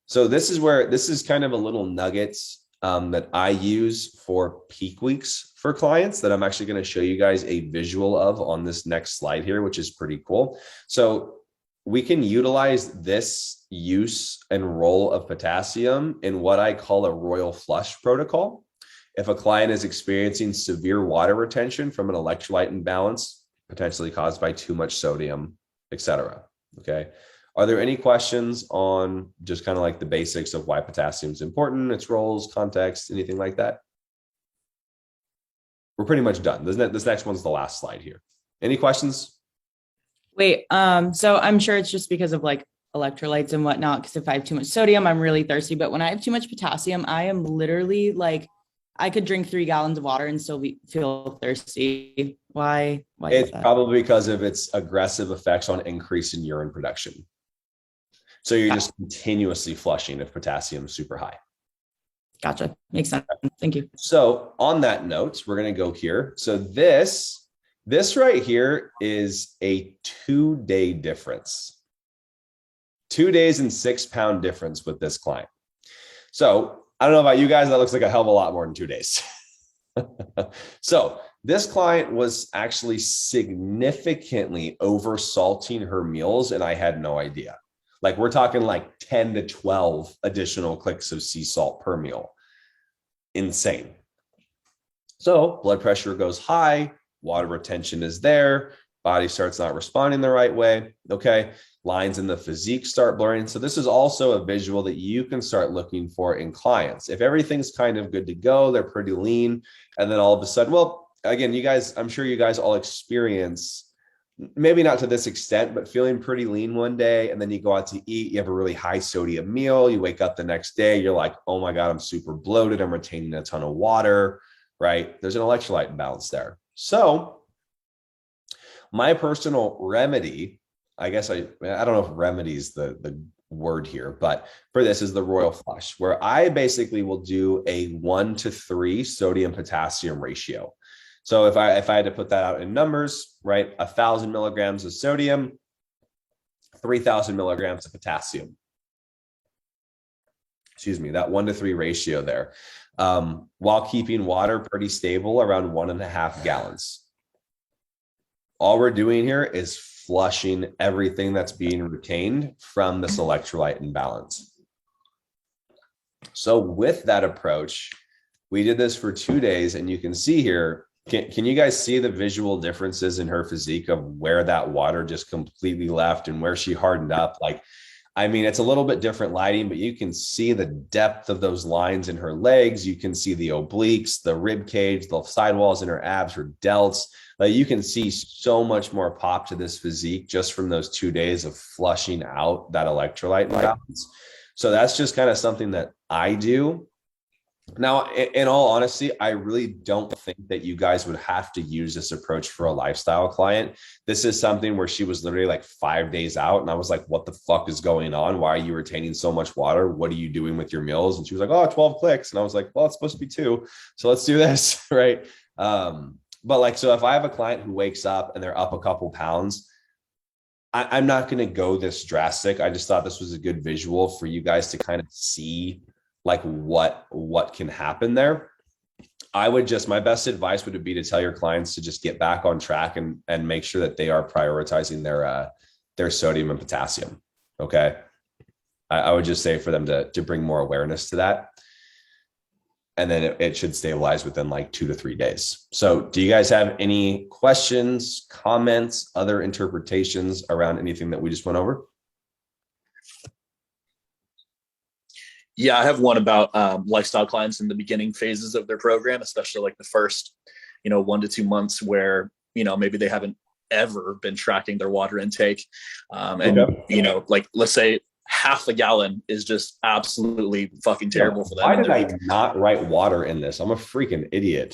A: So this is kind of a little nugget that I use for peak weeks for clients that I'm actually going to show you guys a visual of on this next slide here, which is pretty cool. So we can utilize this use and role of potassium in what I call a royal flush protocol. If a client is experiencing severe water retention from an electrolyte imbalance, potentially caused by too much sodium, etc. Okay. Are there any questions on just kind of like the basics of why potassium is important, its roles, context, anything like that? We're pretty much done. This next one's the last slide here. Any questions?
B: Wait, so I'm sure it's just because of like electrolytes and whatnot, because if I have too much sodium, I'm really thirsty. But when I have too much potassium, I am literally like, I could drink 3 gallons of water and still feel thirsty. Why
A: It's probably because of its aggressive effects on increasing urine production. So you're just continuously flushing if potassium is super high.
B: Gotcha. Makes sense. Thank you.
A: So on that note, we're going to go here. So this right here is a 2-day difference. 2 days and 6 pound difference with this client. So I don't know about you guys, that looks like a hell of a lot more than 2 days. So this client was actually significantly over salting her meals, and I had no idea. Like we're talking like 10 to 12 additional clicks of sea salt per meal. Insane. So blood pressure goes high, water retention is there, body starts not responding the right way. Okay. Lines in the physique start blurring. So this is also a visual that you can start looking for in clients. If everything's kind of good to go, they're pretty lean. And then all of a sudden, well, again, you guys, I'm sure you guys all experience, maybe not to this extent, but feeling pretty lean one day. And then you go out to eat, you have a really high sodium meal. You wake up the next day, you're like, oh my God, I'm super bloated. I'm retaining a ton of water, right? There's an electrolyte imbalance there. So my personal remedy, I guess I don't know if remedy is the word here, but for this is the royal flush, where I basically will do a 1 to 3 sodium potassium ratio. So if I had to put that out in numbers, right, 1,000 milligrams of sodium, 3,000 milligrams of potassium. Excuse me, that 1-to-3 ratio there, while keeping water pretty stable around 1.5 gallons. All we're doing here is flushing everything that's being retained from this electrolyte imbalance. So with that approach, we did this for 2 days, and you can see here, can you guys see the visual differences in her physique of where that water just completely left and where she hardened up? Like, I mean, it's a little bit different lighting, but you can see the depth of those lines in her legs. You can see the obliques, the rib cage, the sidewalls in her abs, her delts. Like, you can see so much more pop to this physique just from those 2 days of flushing out that electrolyte imbalance. So that's just kind of something that I do. Now, in all honesty, I really don't think that you guys would have to use this approach for a lifestyle client. This is something where she was literally like 5 days out, and I was like, what the fuck is going on? Why are you retaining so much water? What are you doing with your meals? And she was like, oh, 12 clicks. And I was like, well, it's supposed to be 2. So let's do this, right? But like, so if I have a client who wakes up and they're up a couple pounds, I'm not going to go this drastic. I just thought this was a good visual for you guys to kind of see like what can happen there. I would just, my best advice would be to tell your clients to just get back on track and make sure that they are prioritizing their sodium and potassium. Okay. I would just say for them to bring more awareness to that. And then it should stabilize within like 2 to 3 days. So do you guys have any questions, comments, other interpretations around anything that we just went over?
D: Yeah, I have one about lifestyle clients in the beginning phases of their program, especially like the first, 1 to 2 months where, maybe they haven't ever been tracking their water intake. Like let's say half a gallon is just absolutely fucking terrible for them.
A: Why did I not write water in this? I'm a freaking idiot.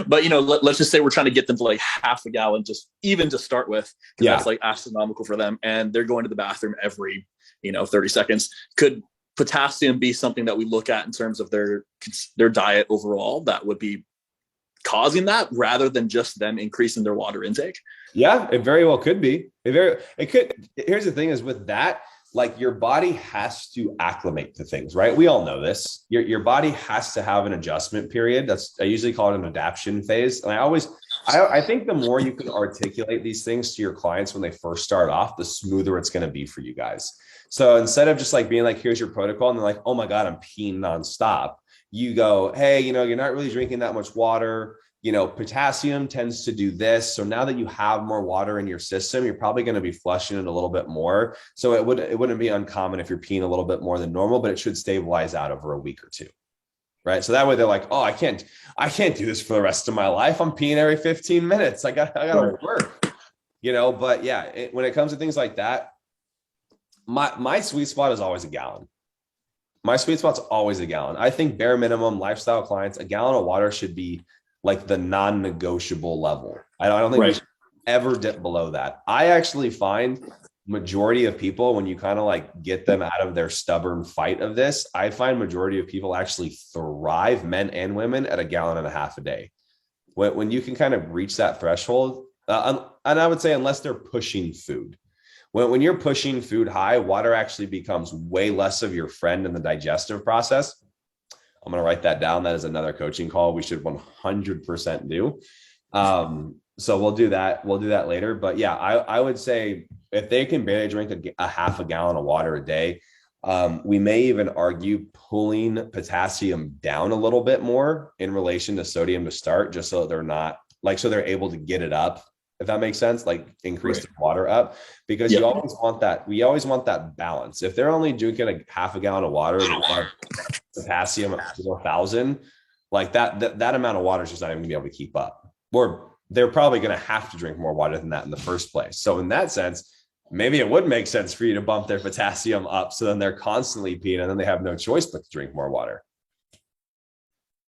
D: But let's just say we're trying to get them to like half a gallon, just even to start with, because that's like astronomical for them, and they're going to the bathroom every 30 seconds. Could potassium be something that we look at in terms of their diet overall that would be causing that, rather than just them increasing their water intake?
A: Yeah, it very well could be. It could. Here's the thing is with that, like your body has to acclimate to things, right? We all know this. Your body has to have an adjustment period. I usually call it an adaptation phase. And I think the more you can articulate these things to your clients when they first start off, the smoother it's going to be for you guys. So instead of just like being like, here's your protocol, and they're like, oh my God, I'm peeing nonstop. You go, hey, you're not really drinking that much water. Potassium tends to do this. So now that you have more water in your system, you're probably going to be flushing it a little bit more. So it wouldn't be uncommon if you're peeing a little bit more than normal, but it should stabilize out over a week or 2. Right. So that way they're like, oh, I can't do this for the rest of my life. I'm peeing every 15 minutes. I got to work, but yeah, when it comes to things like that, my sweet spot is always a gallon. My sweet spot's always a gallon. I think bare minimum lifestyle clients, a gallon of water should be like the non-negotiable level. I don't think we should ever dip below that. I actually find majority of people, when you kind of like get them out of their stubborn fight of this, I find majority of people actually thrive, men and women, at 1.5 gallons a day. When you can kind of reach that threshold, and I would say unless they're pushing food. When you're pushing food high, water actually becomes way less of your friend in the digestive process. I'm going to write that down. That is another coaching call we should 100% do. So we'll do that. We'll do that later. But yeah, I would say if they can barely drink a 1/2 gallon of water a day, we may even argue pulling potassium down a little bit more in relation to sodium to start, just so they're not like, so they're able to get it up. If that makes sense, like increase the water up, because you always want that. We always want that balance. If they're only drinking a 1/2 gallon of water, potassium of 4,000, like that amount of water is just not even gonna be able to keep up. Or they're probably going to have to drink more water than that in the first place. So in that sense, maybe it would make sense for you to bump their potassium up, so then they're constantly peeing and then they have no choice but to drink more water.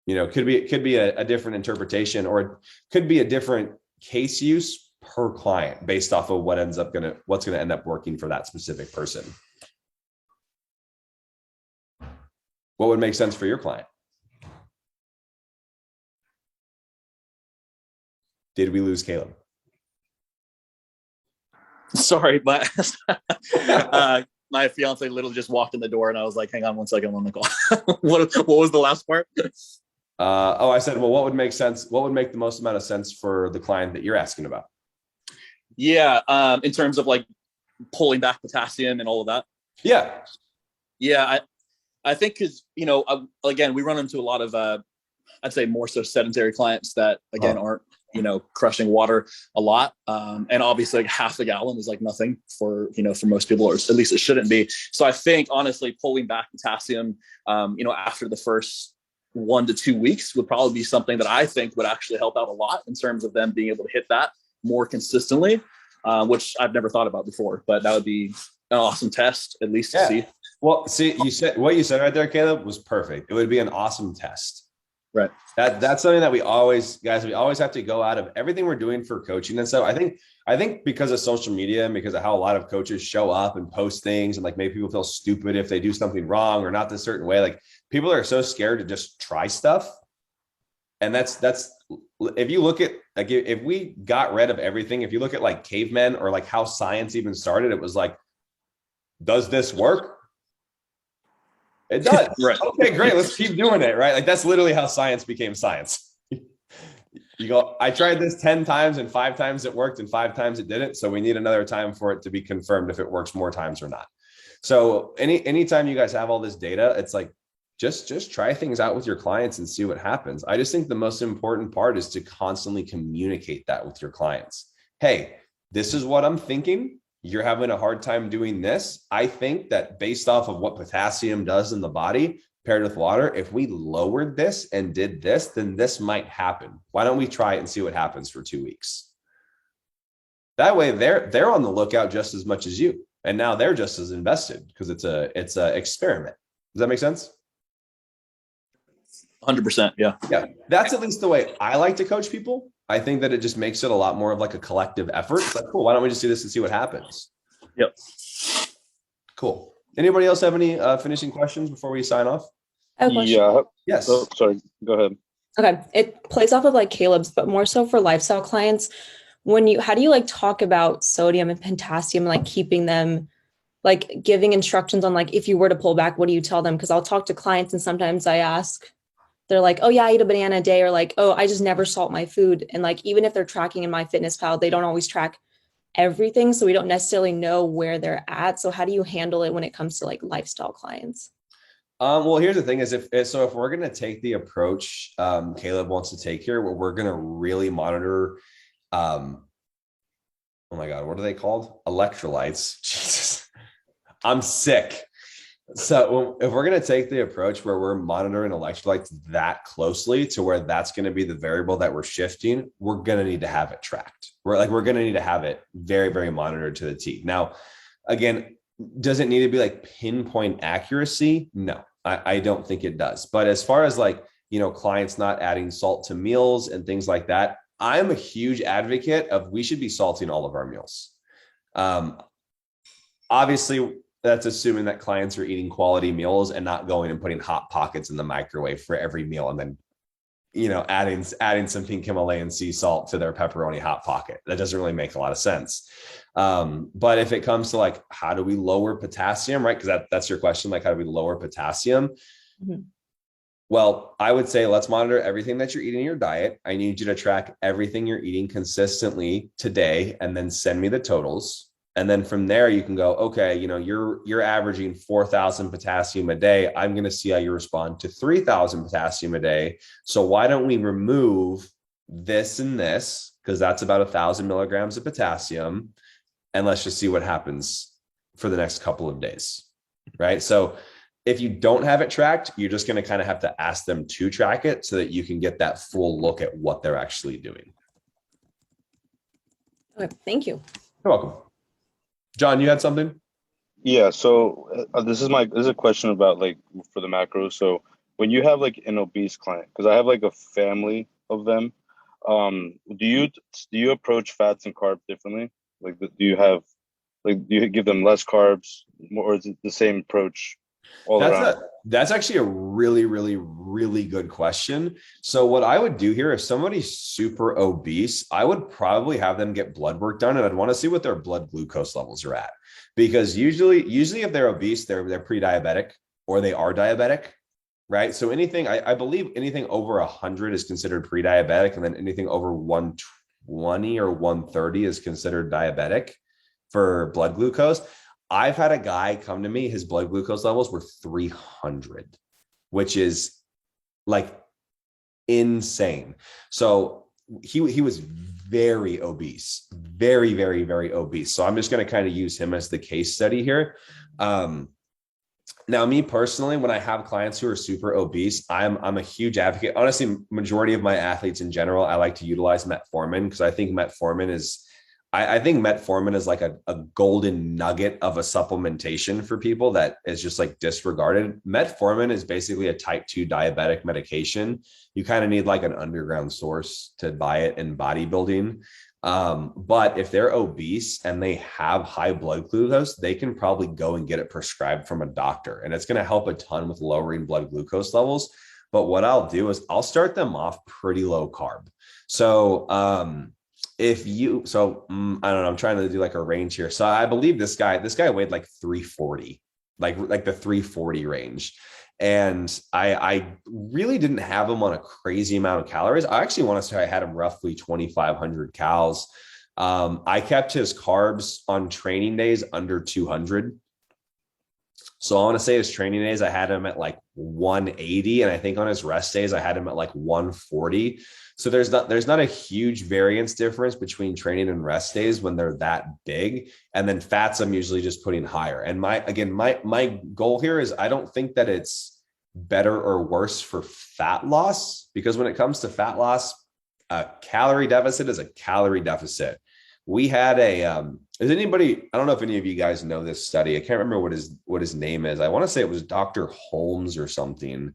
A: Could be a different interpretation, or it could be a different case use per client based off of what's going to end up working for that specific person. What would make sense for your client? Did we lose Caleb?
D: Sorry, but my fiance literally just walked in the door, and I was like, "Hang on one second, I'm on the call." What was the last part?
A: I said, well, what would make sense? What would make the most amount of sense for the client that you're asking about?
D: Yeah, in terms of like pulling back potassium and all of that.
A: Yeah.
D: Yeah, I think because, again, we run into a lot of, I'd say more so sedentary clients that, again, aren't, crushing water a lot. And obviously like half a gallon is like nothing for most people, or at least it shouldn't be. So I think honestly, pulling back potassium, after the first 1 to 2 weeks would probably be something that I think would actually help out a lot in terms of them being able to hit that more consistently, which I've never thought about before, but that would be an awesome test, at least to see.
A: Well, see, what you said right there, Caleb, was perfect. It would be an awesome test.
D: Right.
A: That's something that we always have to go out of everything we're doing for coaching and stuff. I think because of social media and because of how a lot of coaches show up and post things and like make people feel stupid if they do something wrong or not this certain way. Like people are so scared to just try stuff. And that's if you look at like if we got rid of everything, if you look at like cavemen or like how science even started, it was like, does this work? It does.
D: Right.
A: Okay, great. Let's keep doing it. Right. Like that's literally how science became science. You go, I tried this 10 times and 5 times it worked and 5 times it didn't. So we need another time for it to be confirmed if it works more times or not. So anytime you guys have all this data, it's like, just try things out with your clients and see what happens. I just think the most important part is to constantly communicate that with your clients. Hey, this is what I'm thinking. You're having a hard time doing this. I think that based off of what potassium does in the body paired with water, if we lowered this and did this, then this might happen. Why don't we try it and see what happens for 2 weeks? That way they're on the lookout just as much as you. And now they're just as invested because it's a experiment. Does that make sense?
D: 100%. Yeah.
A: Yeah. That's at least the way I like to coach people. I think that it just makes it a lot more of like a collective effort. It's like, cool, why don't we just do this and see what happens?
D: Yep.
A: Cool. Anybody else have any finishing questions before we sign off?
F: I have a question.
C: Yeah.
A: Yes.
C: Oh, sorry. Go ahead.
F: Okay. It plays off of like Caleb's, but more so for lifestyle clients. How do you like talk about sodium and potassium, like keeping them, like giving instructions on like, if you were to pull back, what do you tell them? Because I'll talk to clients and sometimes I ask, they're like, oh yeah, I eat a banana a day, or like, oh, I just never salt my food. And like, even if they're tracking in MyFitnessPal, they don't always track everything. So we don't necessarily know where they're at. So how do you handle it when it comes to like lifestyle clients?
A: Well, here's the thing is if we're going to take the approach Caleb wants to take here, where we're going to really monitor, oh my God, what are they called? Electrolytes. Jesus, I'm sick. So if we're going to take the approach where we're monitoring electrolytes that closely to where that's going to be the variable that we're shifting, we're going to need to have it tracked. We're going to need to have it very, very monitored to the T. Now, again, does it need to be like pinpoint accuracy? No, I don't think it does. But as far as like, clients not adding salt to meals and things like that, I'm a huge advocate of we should be salting all of our meals. Obviously, that's assuming that clients are eating quality meals and not going and putting hot pockets in the microwave for every meal and then, adding some pink Himalayan sea salt to their pepperoni hot pocket. That doesn't really make a lot of sense. But if it comes to like, how do we lower potassium, right? Because that's your question, like how do we lower potassium? Mm-hmm. Well, I would say let's monitor everything that you're eating in your diet. I need you to track everything you're eating consistently today and then send me the totals. And then from there, you can go, okay, you're averaging 4,000 potassium a day. I'm going to see how you respond to 3,000 potassium a day. So why don't we remove this and this? Because that's about 1,000 milligrams of potassium. And let's just see what happens for the next couple of days, right? So if you don't have it tracked, you're just going to kind of have to ask them to track it so that you can get that full look at what they're actually doing.
F: Okay, thank you.
A: You're welcome. John, you had something?
C: Yeah. So this is a question about like for the macros. So when you have like an obese client, because I have like a family of them, do you approach fats and carbs differently? Like, do you give them less carbs, or is it the same approach all around?
A: That's actually a really, really, really good question. So what I would do here, if somebody's super obese, I would probably have them get blood work done, and I'd want to see what their blood glucose levels are at. Because usually if they're obese, they're pre-diabetic or they are diabetic, right? So anything, I believe anything over 100 is considered pre-diabetic, and then anything over 120 or 130 is considered diabetic for blood glucose. I've had a guy come to me, his blood glucose levels were 300, which is like insane. So he was very obese, very, very, very obese. So I'm just going to kind of use him as the case study here. Now, me personally, when I have clients who are super obese, I'm a huge advocate. Honestly, majority of my athletes in general, I like to utilize metformin because I think metformin is like a golden nugget of a supplementation for people that is just like disregarded. Metformin is basically a type 2 diabetic medication. You kind of need like an underground source to buy it in bodybuilding. But if they're obese and they have high blood glucose, they can probably go and get it prescribed from a doctor. And it's going to help a ton with lowering blood glucose levels. But what I'll do is I'll start them off pretty low carb. So, I don't know, I'm trying to do like a range here. So I believe this guy weighed like 340, like the 340 range. And I really didn't have him on a crazy amount of calories. I actually want to say I had him roughly 2,500 cals. I kept his carbs on training days under 200. So I want to say his training days, I had him at like 180. And I think on his rest days, I had him at like 140. So there's not a huge variance difference between training and rest days when they're that big. And then fats, I'm usually just putting higher. And my goal here is I don't think that it's better or worse for fat loss, because when it comes to fat loss, a calorie deficit is a calorie deficit. We had is anybody, I don't know if any of you guys know this study. I can't remember what his name is. I want to say it was Dr. Holmes or something.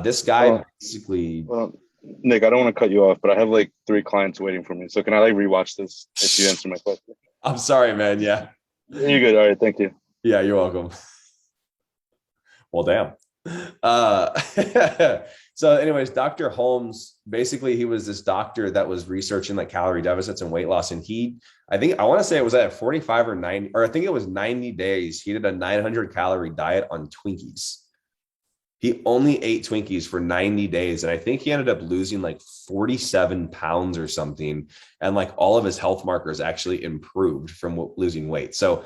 A: This guy basically.
C: Well, Nick, I don't want to cut you off, but I have like 3 clients waiting for me. So can I like rewatch this if you answer my question?
A: I'm sorry, man. Yeah.
C: You're good. All right. Thank you.
A: Yeah, you're welcome. Well, damn. So anyways, Dr. Holmes, basically he was this doctor that was researching like calorie deficits and weight loss. And I want to say it was at 45 or 90, or I think it was 90 days. He did a 900 calorie diet on Twinkies. He only ate Twinkies for 90 days. And I think he ended up losing like 47 pounds or something. And like all of his health markers actually improved from losing weight. So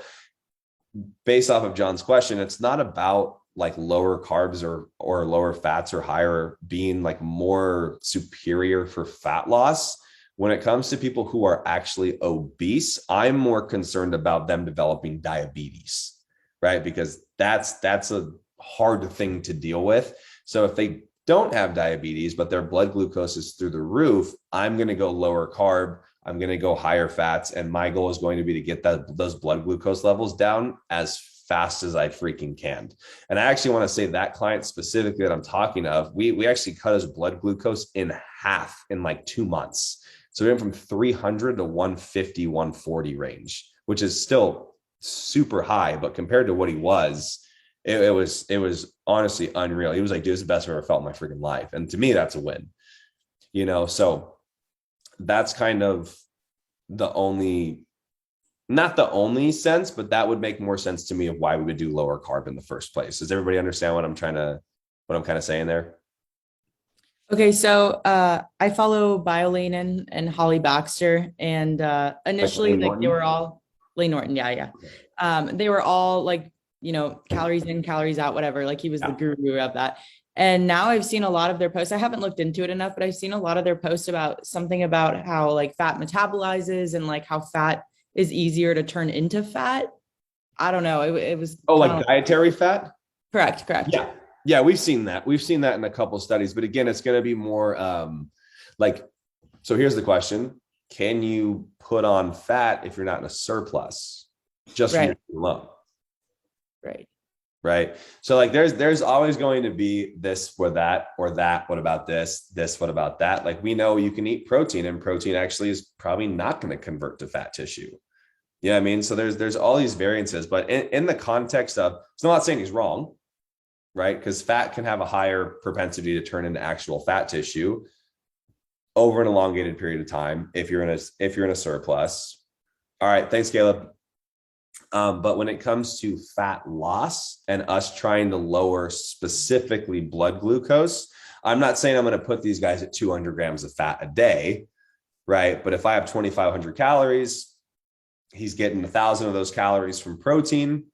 A: based off of John's question, it's not about like lower carbs or lower fats or higher being like more superior for fat loss. When it comes to people who are actually obese, I'm more concerned about them developing diabetes, right? Because that's a hard thing to deal with. So if they don't have diabetes, but their blood glucose is through the roof, I'm going to go lower carb. I'm going to go higher fats. And my goal is going to be to get those blood glucose levels down as fast as I freaking can. And I actually want to say that client specifically that I'm talking of, we actually cut his blood glucose in half in like 2 months. So we went from 300 to 150, 140 range, which is still super high, but compared to what he was, it was honestly unreal. He was like, dude, this is the best I've ever felt in my freaking life. And to me, that's a win, so that's kind of not the only sense, but that would make more sense to me of why we would do lower carb in the first place. Does everybody understand what I'm kind of saying there?
B: Okay, so I follow BioLane and Holly Baxter, and initially like they were all Lane Norton, yeah. They were all like, calories in, calories out, whatever. Like he was the guru of that. And now I've seen a lot of their posts. I haven't looked into it enough, but I've seen a lot of their posts about something about how like fat metabolizes and like how fat is easier to turn into fat. I don't know. It was
A: like dietary fat.
B: Correct.
A: Yeah. We've seen that in a couple of studies, but again, it's going to be more so here's the question. Can you put on fat if you're not in a surplus just from your alone? Right. So like there's always going to be this or that, what about this, what about that? Like we know you can eat protein, and protein actually is probably not going to convert to fat tissue. Yeah, I mean, so there's all these variances, but in the context of, so I'm not saying he's wrong. right? Because fat can have a higher propensity to turn into actual fat tissue over an elongated period of time if you're in a surplus. All right, thanks, Caleb. But when it comes to fat loss and us trying to lower specifically blood glucose, I'm not saying I'm going to put these guys at 200 grams of fat a day, right? But if I have 2,500 calories, he's getting 1,000 of those calories from protein,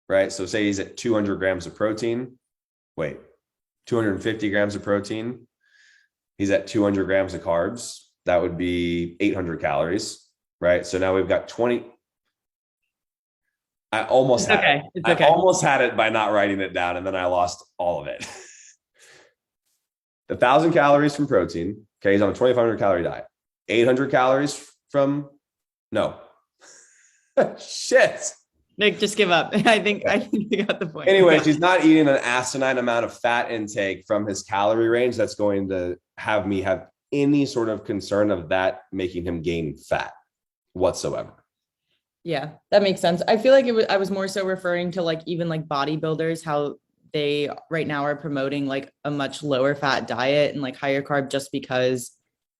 A: right? So say he's at 200 grams of protein. Wait, 250 grams of protein. He's at 200 grams of carbs. That would be 800 calories, right? So now we've got 20. I almost had it.
B: It's okay.
A: I almost had it by not writing it down, and then I lost all of it. 1,000 calories from protein. Okay, he's on a 2,500 calorie diet. 800 calories from shit.
B: Nick, just give up. I think you got the point.
A: Anyways, he's not eating an asinine amount of fat intake from his calorie range. That's going to have me have any sort of concern of that making him gain fat whatsoever.
B: Yeah, that makes sense. I feel like I was more so referring to like even like bodybuilders, how they right now are promoting like a much lower fat diet and like higher carb just because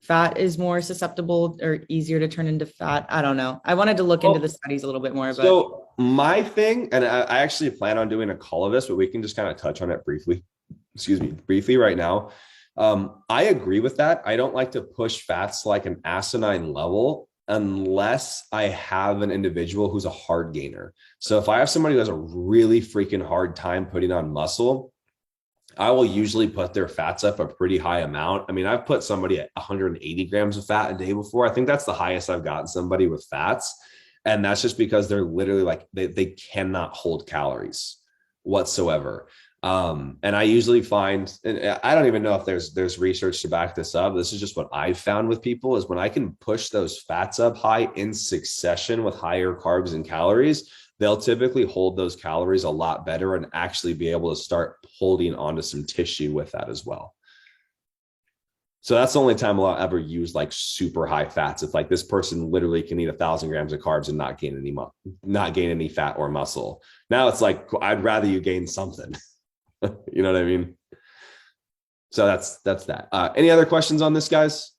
B: fat is more susceptible or easier to turn into fat. I don't know. I wanted to look into the studies a little bit more.
A: So my thing, and I actually plan on doing a call of this, but we can just kind of touch on it briefly. Briefly right now. I agree with that. I don't like to push fats like an asinine level unless I have an individual who's a hard gainer. So if I have somebody who has a really freaking hard time putting on muscle, I will usually put their fats up a pretty high amount. I mean, I've put somebody at 180 grams of fat a day before. I think that's the highest I've gotten somebody with fats. And that's just because they're literally like, they cannot hold calories whatsoever. And I usually find, and I don't even know if there's research to back this up. This is just what I've found with people is when I can push those fats up high in succession with higher carbs and calories, they'll typically hold those calories a lot better and actually be able to start holding onto some tissue with that as well. So that's the only time I'll ever use like super high fats. If like this person literally can eat 1,000 grams of carbs and not gain any fat or muscle. Now it's like, I'd rather you gain something. You know what I mean? So that's that. Any other questions on this, guys?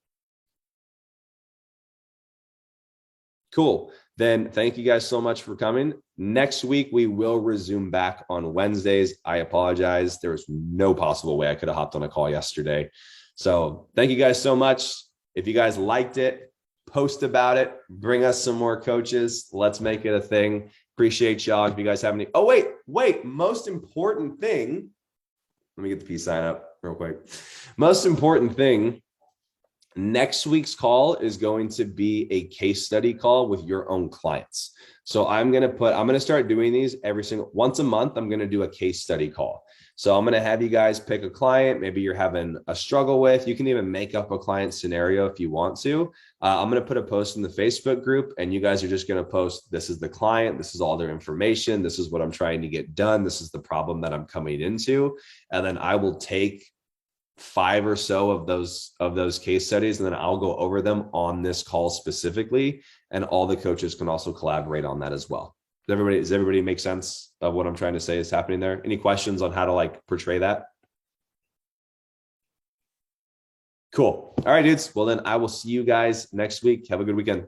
A: Cool. Then thank you guys so much for coming. Next week, we will resume back on Wednesdays. I apologize. There was no possible way I could have hopped on a call yesterday. So thank you guys so much. If you guys liked it, post about it, bring us some more coaches. Let's make it a thing. Appreciate y'all. If you guys have any, wait, most important thing, let me get the peace sign up real quick. Most important thing, next week's call is going to be a case study call with your own clients. So I'm going to start doing these once a month. I'm going to do a case study call. So I'm going to have you guys pick a client. Maybe you're having a struggle with, you can even make up a client scenario if you want to. I'm going to put a post in the Facebook group and you guys are just going to post, this is the client. This is all their information. This is what I'm trying to get done. This is the problem that I'm coming into. And then I will take 5 or so of those case studies, and then I'll go over them on this call specifically. And all the coaches can also collaborate on that as well. Does everybody make sense of what I'm trying to say is happening there? Any questions on how to like portray that? Cool. All right, dudes. Well, then I will see you guys next week. Have a good weekend.